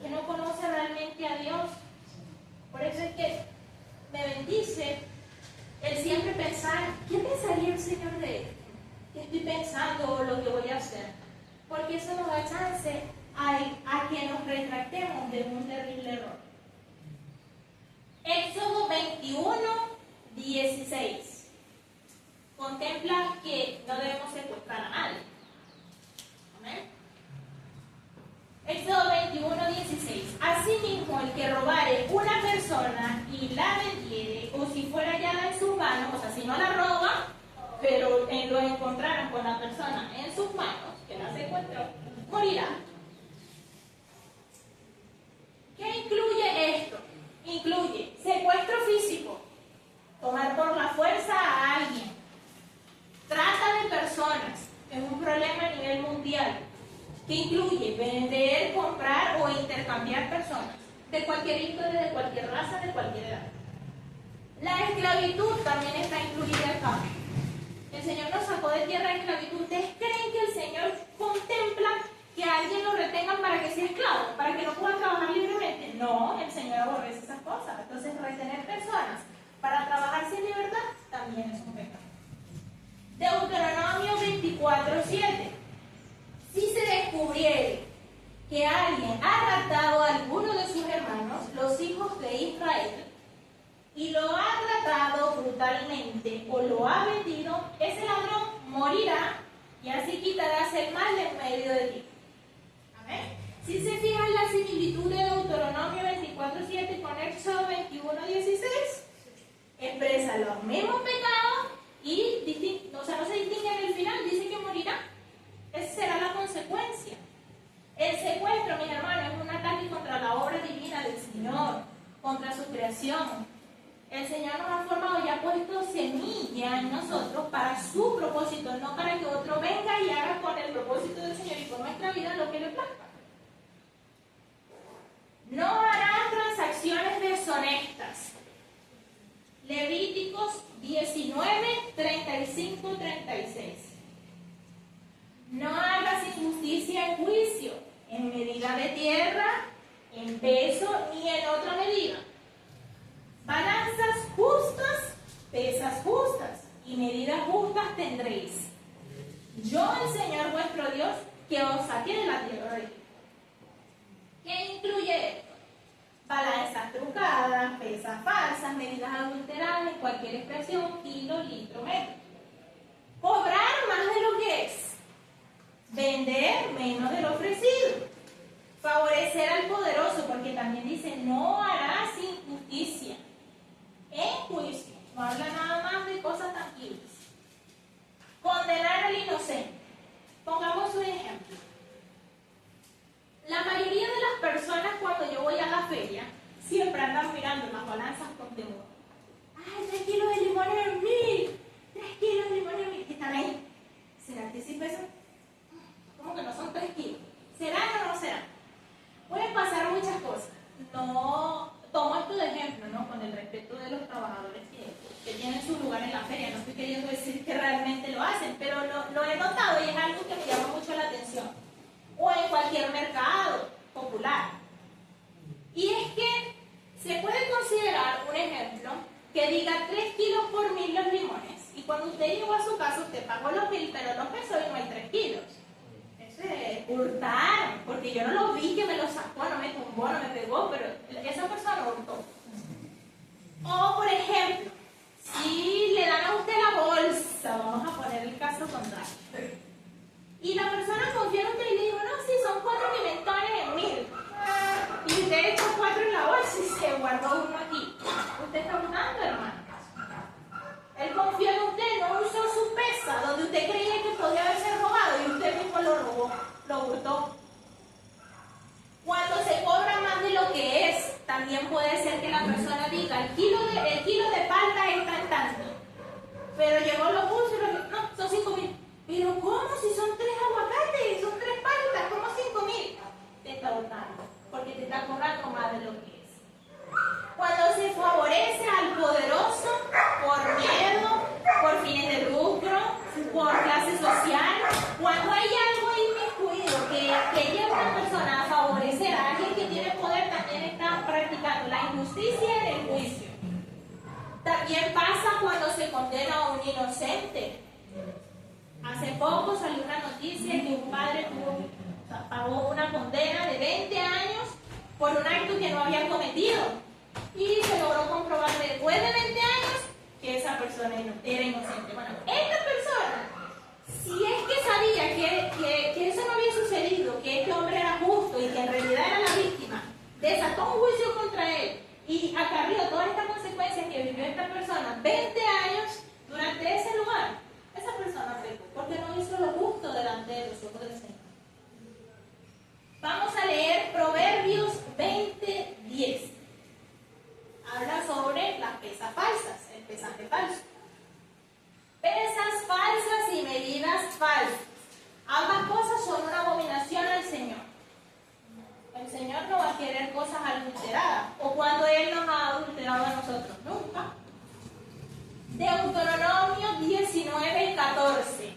que no conoce realmente a Dios. Por eso es que me bendice el siempre pensar, ¿qué pensaría el Señor de esto? ¿Qué estoy pensando o lo que voy a hacer? Porque eso nos da chance a que nos retractemos de un terrible error. Éxodo 21, 16. Contempla que no debemos secuestrar a nadie. ¿Amén? Éxodo 21, 16. Asimismo, el que robare una persona y la vendiere, o si fuera hallada en sus manos, o sea, si no la roba, pero lo encontraron con la persona en sus manos, que la secuestró, morirá. ¿Qué incluye esto? Incluye secuestro físico, tomar por la fuerza a alguien, trata de personas, es un problema a nivel mundial, que incluye vender, comprar o intercambiar personas, de cualquier índole, de cualquier raza, de cualquier edad. La esclavitud también está incluida acá. El Señor nos sacó de tierra de esclavitud. ¿Ustedes creen que el Señor contempla que alguien lo retenga para que sea esclavo, para que no pueda trabajar libremente? No, el Señor aborrece esas cosas. Entonces, retener personas para trabajar sin libertad también es un pecado. Deuteronomio 24, 7. Si se descubriere que alguien ha raptado a alguno de sus hermanos, los hijos de Israel, y lo ha tratado brutalmente confiesa los mismos pecados y no se distingue en el final, dice que morirá. Esa será la consecuencia. El secuestro, mis hermanos, es un ataque contra la obra divina del Señor, contra su creación. El Señor nos ha formado y ha puesto semilla en nosotros para su propósito, no para que otro venga y haga con el propósito del Señor y con nuestra vida lo que le plazca. No harán transacciones deshonestas. Levíticos 19, 35, 36. No hagas injusticia en juicio, en medida de tierra, en peso ni en otra medida. Balanzas justas, pesas justas y medidas justas tendréis. Yo, el Señor vuestro Dios, que os saqué de la tierra de Egipto. ¿Qué incluye esto? Balanzas trucadas, pesas falsas, medidas adulteradas en cualquier expresión, kilo, litro, metro. Cobrar más de lo que es. Vender menos de lo ofrecido. Favorecer al poderoso, porque también dice, no harás injusticia en juicio. No habla nada más de cosas tangibles. Condenar al inocente. Pongamos un ejemplo. La mayoría de las personas cuando yo voy a la feria siempre andan mirando las balanzas con temor. ¡Ay, 3 kilos de limones en 1000! 3 kilos de limones en 1000. ¿Qué están ahí? ¿Será que sí pesan? ¿Cómo que no son 3 kilos? ¿Serán o no serán? Pueden pasar muchas cosas. No tomo esto de ejemplo, ¿no? Con el respeto de los trabajadores que tienen su lugar en la feria. No estoy queriendo decir que realmente lo hacen, pero lo he notado y es algo que me llama mucho la atención. O en cualquier mercado popular. Y es que se puede considerar un ejemplo que diga 3 kilos por 1000 los limones. Y cuando usted llegó a su casa, usted pagó los 1000, pero los pesó y no hay 3 kilos. Hurtaron, porque yo no lo vi que me lo sacó, no me tumbó, no me pegó, pero esa persona hurtó. O, por ejemplo, si le dan a usted la bolsa, vamos a poner el caso contrario, y la persona confía en usted y le dijo, no, sí, son 4 pimentones en 1000. Y usted echó 4 en la bolsa y se guardó uno aquí. Usted está hurtando, hermano. Él confió en usted, no usó su pesa, donde usted creía que podía haberse robado y usted mismo lo robó, lo hurtó. Cuando se cobra más de lo que es, también puede ser que la persona diga, el kilo de palta está en tanto. Pero llegó, lo puso y lo dijo, no, son 5000. Pero ¿cómo? Si son 3 aguacates, son 3 paltas, ¿cómo 5000? Te está hurtando, porque te está cobrando más de lo que es. Cuando se favorece al poderoso por miedo, por fines de lucro, por clase social, cuando hay algo inmiscuido que lleva a una persona a favorecer a alguien que tiene poder, también está practicando la injusticia en el juicio. También pasa cuando se condena a un inocente. Hace poco salió una noticia que un padre pagó una condena de 20 años por un acto que no había cometido. Y se logró comprobar después de 20 años que esa persona era inocente. Bueno, esta persona, si es que sabía que eso no había sucedido, que este hombre era justo y que en realidad era la víctima, desató un juicio contra él y acarrió todas estas consecuencias que vivió esta persona 20 años durante ese lugar, esa persona pecó porque no hizo lo justo delante de los ojos del Señor. Vamos a leer Proverbios 20:10. Habla sobre las pesas falsas, el pesaje falso. Pesas falsas y medidas falsas. Ambas cosas son una abominación al Señor. El Señor no va a querer cosas adulteradas. O cuando Él nos ha adulterado a nosotros. Nunca. Deuteronomio 19:14.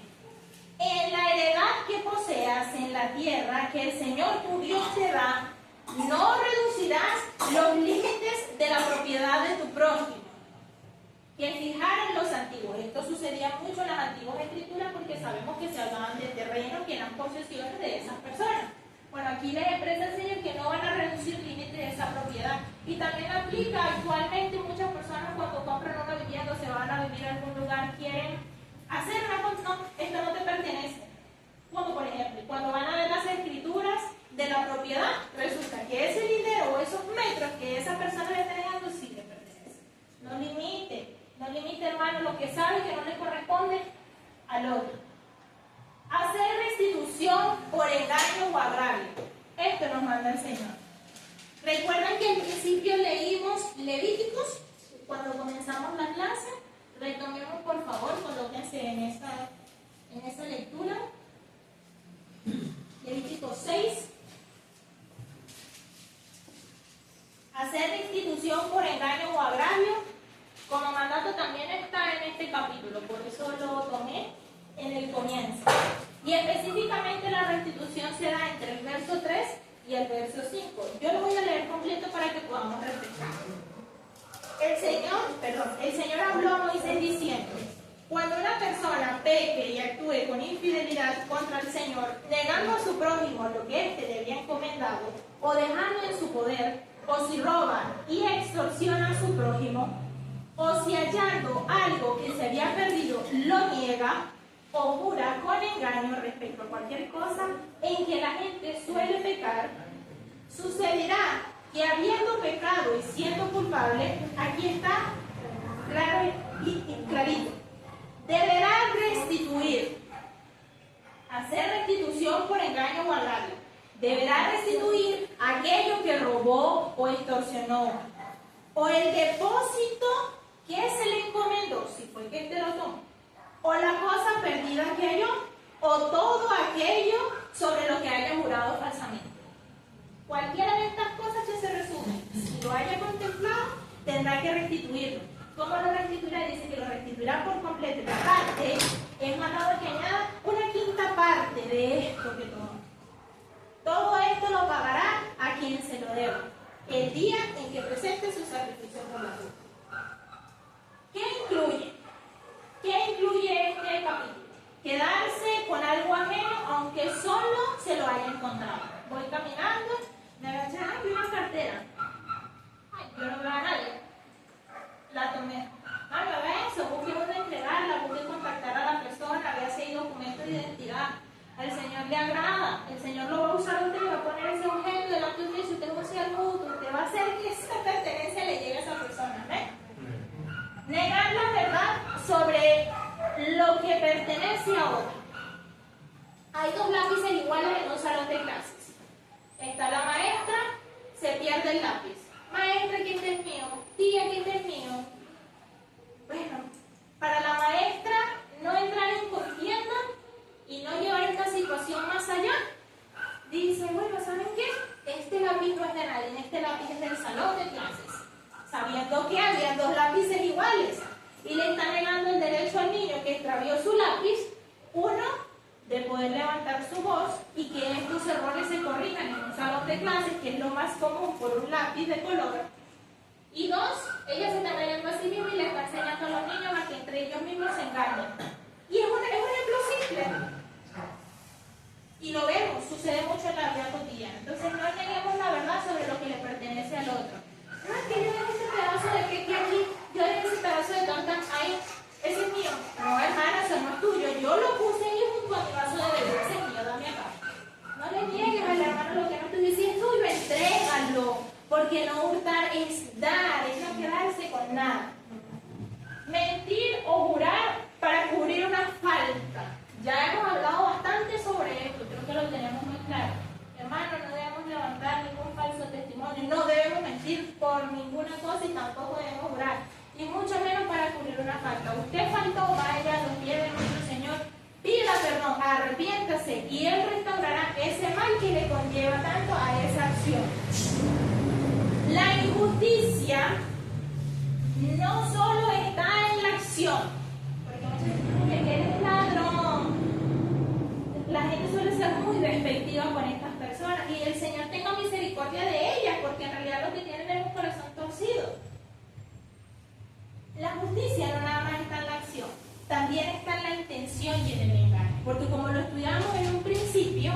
En la heredad que poseas en la tierra que el Señor tu Dios te da, no reducirás los límites de la propiedad de tu prójimo. Que fijaran los antiguos. Esto sucedía mucho en las antiguas escrituras porque sabemos que se hablaban de terrenos que eran posesiones de esas personas. Bueno, aquí les expresa el Señor que no van a reducir límites de esa propiedad. Y también aplica actualmente muchas personas cuando compran una vivienda o se van a vivir a algún lugar, quieren hacer una cosa, no, esto no te pertenece. Como por ejemplo, cuando van a ver las escrituras de la propiedad, resulta que ese dinero o esos metros que esa persona le está dejando sí le pertenece. No limite al otro. Hacer restitución por engaño o agravio. Esto nos manda el Señor. ¿Recuerdan que al principio leímos Levíticos? Cuando comenzamos la clase, retomemos por favor, colóquense en esa lectura. Levítico 6. Hacer restitución por engaño o agravio, como mandato también está en este capítulo, por eso lo tomé en el comienzo. Y específicamente la restitución se da entre el verso 3 y el verso 5. Yo lo voy a leer completo para que podamos refrescar. El Señor habló a Moisés diciendo: cuando una persona peque y actúe con infidelidad contra el Señor, negando a su prójimo lo que éste le había encomendado, o dejando en su poder, o si roba y extorsiona a su prójimo, o si hallando algo que se había perdido lo niega, o jura con engaño respecto a cualquier cosa en que la gente suele pecar, sucederá que habiendo pecado y siendo culpable, aquí está claro y clarito, deberá restituir, hacer restitución por engaño o agravio. Deberá restituir aquello que robó o extorsionó, o el depósito que se le encomendó, si fue que te lo tomó, o la cosa perdida que halló, o todo aquello sobre lo que haya jurado falsamente. Cualquiera de estas cosas que se resumen, si lo haya contemplado, tendrá que restituirlo. ¿Cómo lo restituirá? Dice que lo restituirá por completo. La parte es mandado que añada una quinta parte de esto que tomó. Todo esto lo pagará a quien se lo deba, el día en que presente su sacrificio por la culpa. ¿Qué incluye? ¿Qué incluye este capítulo? Quedarse con algo ajeno, aunque solo se lo haya encontrado. Voy caminando, me agaché, vi una cartera. Ay, yo no veo a nadie. La tomé. No me ve eso, busqué dónde entregarla, busqué contactar a la persona, había seguido documento de identidad. Al Señor le agrada, el Señor lo va a usar a usted y va a poner ese objeto delante de usted. Si usted no sea el mutuo, usted va a hacer que esa pertenencia le llegue a esa persona. ¿Ven? Negar la verdad sobre lo que pertenece a otro. Hay dos lápices iguales en un salón de clases. Está la maestra, se pierde el lápiz. Maestra, ¿quién es mío? Tía, ¿quién es mío? Bueno, para la maestra no entrar en contienda y no llevar esta situación más allá, dice, bueno, ¿saben qué? Este lápiz no es de nadie, este lápiz es del salón de clases. Sabiendo que había dos lápices iguales y le está negando el derecho al niño que extravió su lápiz, uno, de poder levantar su voz y que estos errores se corrijan en un salón de clases, que es lo más común por un lápiz de color. Y dos, ella se está engañando a sí misma y le está enseñando a los niños a que entre ellos mismos se engañen. Y es un ejemplo simple. Y lo vemos, sucede mucho en la vida cotidiana. Entonces no neguemos la verdad sobre lo que le pertenece al otro. No, es que yo en ese pedazo de queque aquí, yo en ese pedazo de tonta, ahí, ese es mío. No, hermana, eso no es tuyo. Yo lo puse ahí junto a mi vaso de bebé, ese es mío, dame acá. No le niegues al hermano lo que no te dice, si es tuyo, entrégalo. Porque no hurtar es dar, es no quedarse con nada. Mentir o jurar para cubrir una falta. Ya hemos hablado bastante sobre esto, creo que lo tenemos muy claro. Hermano, no debemos levantar ningún falso testimonio, no debemos mentir por ninguna cosa y tampoco debemos jurar. Y mucho menos para cubrir una falta. Usted faltó, vaya a los pies de nuestro Señor, pida perdón, arrepiéntase y Él restaurará ese mal que le conlleva tanto a esa acción. La injusticia no solo está en la acción, porque muchas veces dicen que eres ladrón. La gente suele ser muy despectiva con estas personas y el Señor tenga misericordia de ellas, porque en realidad lo que tienen es un corazón torcido. La justicia no nada más está en la acción, también está en la intención y en el engaño, porque como lo estudiamos en un principio,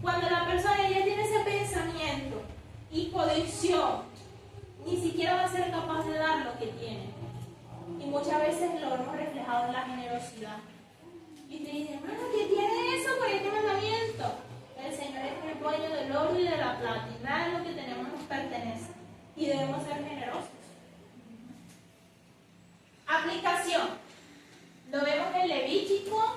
cuando la persona ya tiene ese pensamiento y codicción, ni siquiera va a ser capaz de dar lo que tiene. Y muchas veces lo hemos reflejado en la generosidad. Y te dicen, hermano, ¿qué tiene eso con este mandamiento? El Señor es el dueño del oro y de la plata, y nada de lo que tenemos nos pertenece. Y debemos ser generosos. Aplicación. Lo vemos en Levítico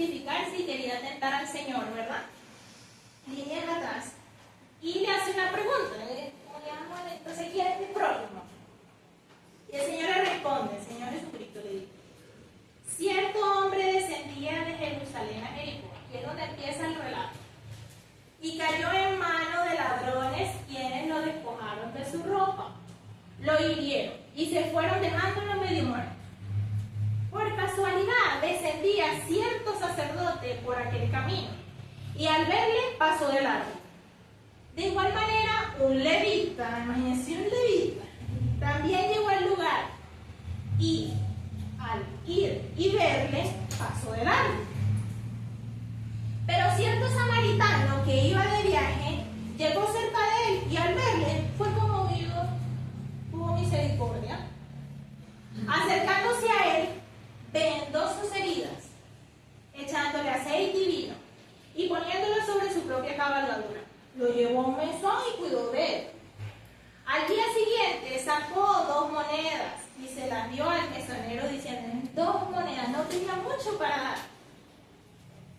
justificarse y quería tentar al Señor, ¿verdad? Líneas atrás. Y le hace una pregunta. Entonces, ¿quién es mi prójimo? Y el Señor le responde, el Señor Jesucristo le dice: cierto hombre descendía de Jerusalén a Jericó, que es donde empieza el relato, y cayó en manos de ladrones, quienes lo despojaron de su ropa, lo hirieron y se fueron dejándolo medio muerto. Por casualidad descendía cierto sacerdote por aquel camino, y al verle pasó de largo. De igual manera, un levita, imagínense un levita, también llegó al lugar, y al ir y verle, pasó de largo. Pero cierto samaritano que iba de viaje, llegó cerca de él, y al verle, fue conmovido, tuvo misericordia. Acercándose a él, vendó sus heridas, echándole aceite y vino, y poniéndolo sobre su propia cabalgadura. Lo llevó a un mesón y cuidó de él. Al día siguiente sacó 2 monedas y se las dio al mesonero diciendo: 2 monedas, no tenía mucho para dar.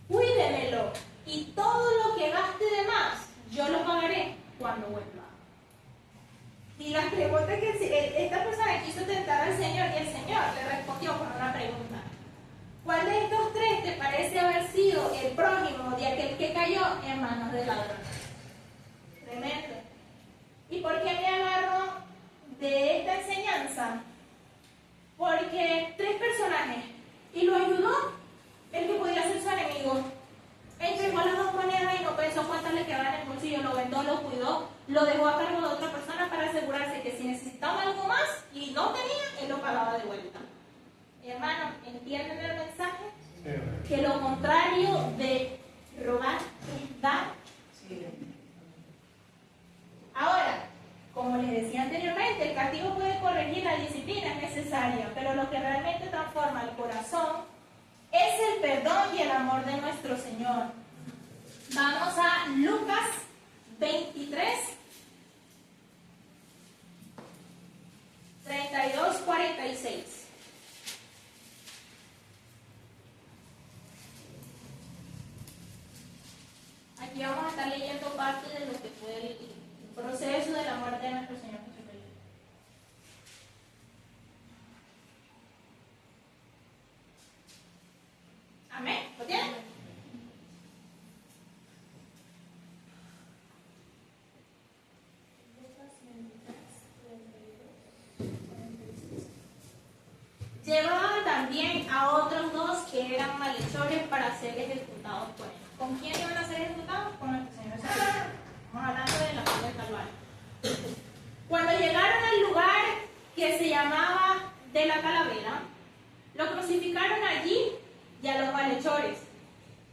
Cuídemelo, y todo lo que gaste de más, yo lo pagaré cuando vuelva. Y la pregunta que esta persona quiso tentar al Señor, y el Señor le respondió con una pregunta: ¿cuál de estos 3 te parece haber sido el prójimo de aquel que cayó en manos de ladrones? Tremendo. ¿Y por qué me agarro de esta enseñanza? Porque 3 personajes, y lo ayudó el que podía ser su enemigo. Entregó las 2 monedas y no pensó cuántas le quedaban en el bolsillo, lo vendó, lo cuidó, lo dejó a cargo de otra persona para asegurarse que si necesitaba algo más y no tenía, él lo pagaba de vuelta. Hermano, ¿entienden el mensaje? Sí. Que lo contrario de robar es dar. Sí. Ahora, como les decía anteriormente, el castigo puede corregir, la disciplina es necesaria, pero lo que realmente transforma el corazón es el perdón y el amor de nuestro Señor. Vamos a Lucas 23, 32, 46. Aquí vamos a estar leyendo parte de lo que fue el proceso de la muerte de nuestro Señor Jesucristo. Amén. ¿Lo tienen? Llevaba también a otros 2 que eran malhechores para ser ejecutados por él. ¿Con quién iban a ser ejecutados? Con nuestro Señor Jesucristo. Estamos hablando de la cruz del Calvario. Cuando llegaron al lugar que se llamaba de la Calavera, lo crucificaron allí y a los malhechores,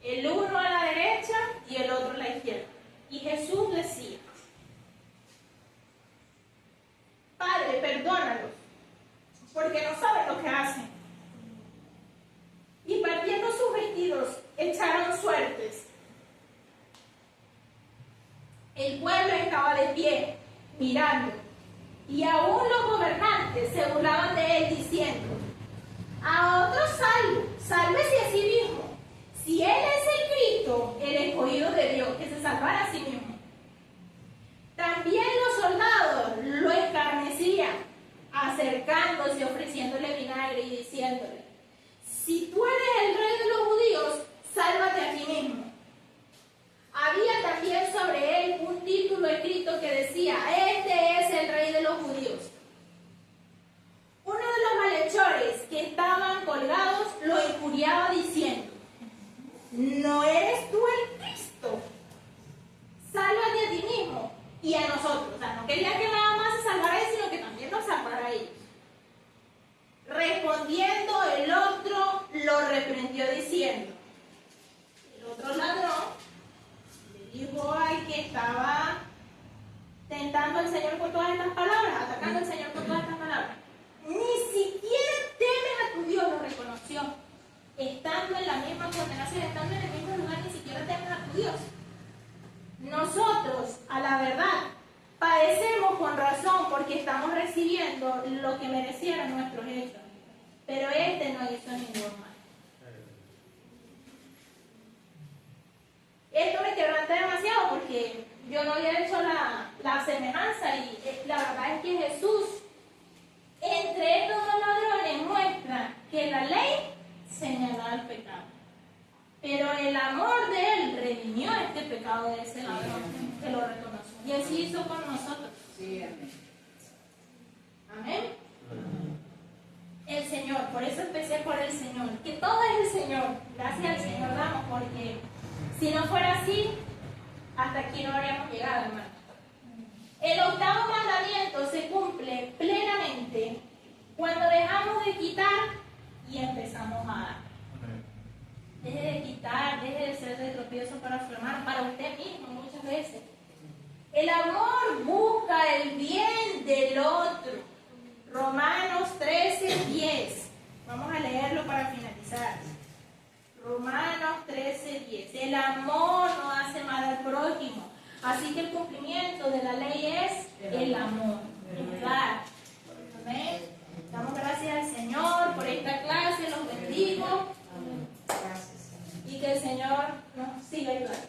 el uno a la derecha y el otro a la izquierda. Y Jesús decía: Padre, perdónalos, porque no saben lo que hacen. Y partiendo sus vestidos, echaron suertes. El pueblo estaba de pie, mirando, y aún los gobernantes se burlaban de él, diciendo: a otro sálvese a sí mismo. Si él es el Cristo, el escogido de Dios, que se salvara a sí mismo. También los soldados lo escarnecían, acercándose, ofreciéndole vinagre y diciéndole: si tú eres el rey de los judíos, sálvate a ti mismo. Había también sobre él un título escrito que decía: este es el rey de los judíos. Uno de los malhechores que estaban colgados lo injuriaba diciendo: ¿no eres tú el Cristo? Sálvate a ti mismo y a nosotros. O sea, no quería que nada más se salvara a él, sino que también nos salvara a ellos. Respondiendo el otro lo reprendió diciendo, el otro ladrón le dijo al que estaba tentando al Señor con todas estas palabras, atacando al Señor con todas estas palabras: ni siquiera temes a tu Dios. Lo reconoció, estando en la misma condenación, estando en el mismo lugar, ni siquiera temes a tu Dios. Nosotros, a la verdad, padecemos con razón porque estamos recibiendo lo que merecieron nuestros hechos, pero este no hizo ningún mal. porque yo no había hecho la semejanza y la verdad es que Jesús, entre estos dos ladrones, muestra que la ley señalaba el pecado. Pero el amor de él redimió este pecado de ese ladrón que lo reconoció. Y así hizo con nosotros. Sí, amén. Amén. El Señor, por eso empecé por el Señor. Que todo es el Señor. Gracias al Señor damos, porque si no fuera así, hasta aquí no habríamos llegado, hermano. El octavo mandamiento se cumple plenamente cuando dejamos de quitar y empezamos a dar. Deje de quitar, deje de ser de tropiezo para su hermano, para usted mismo muchas veces. El amor busca el bien del otro. Romanos 13:10. Vamos a leerlo para finalizar. Romanos 13:10. El amor no hace mal al prójimo. Así que el cumplimiento de la ley es el amor. Dar. Amén. Damos gracias al Señor por esta clase. Los bendigo. Y que el Señor nos siga ayudando.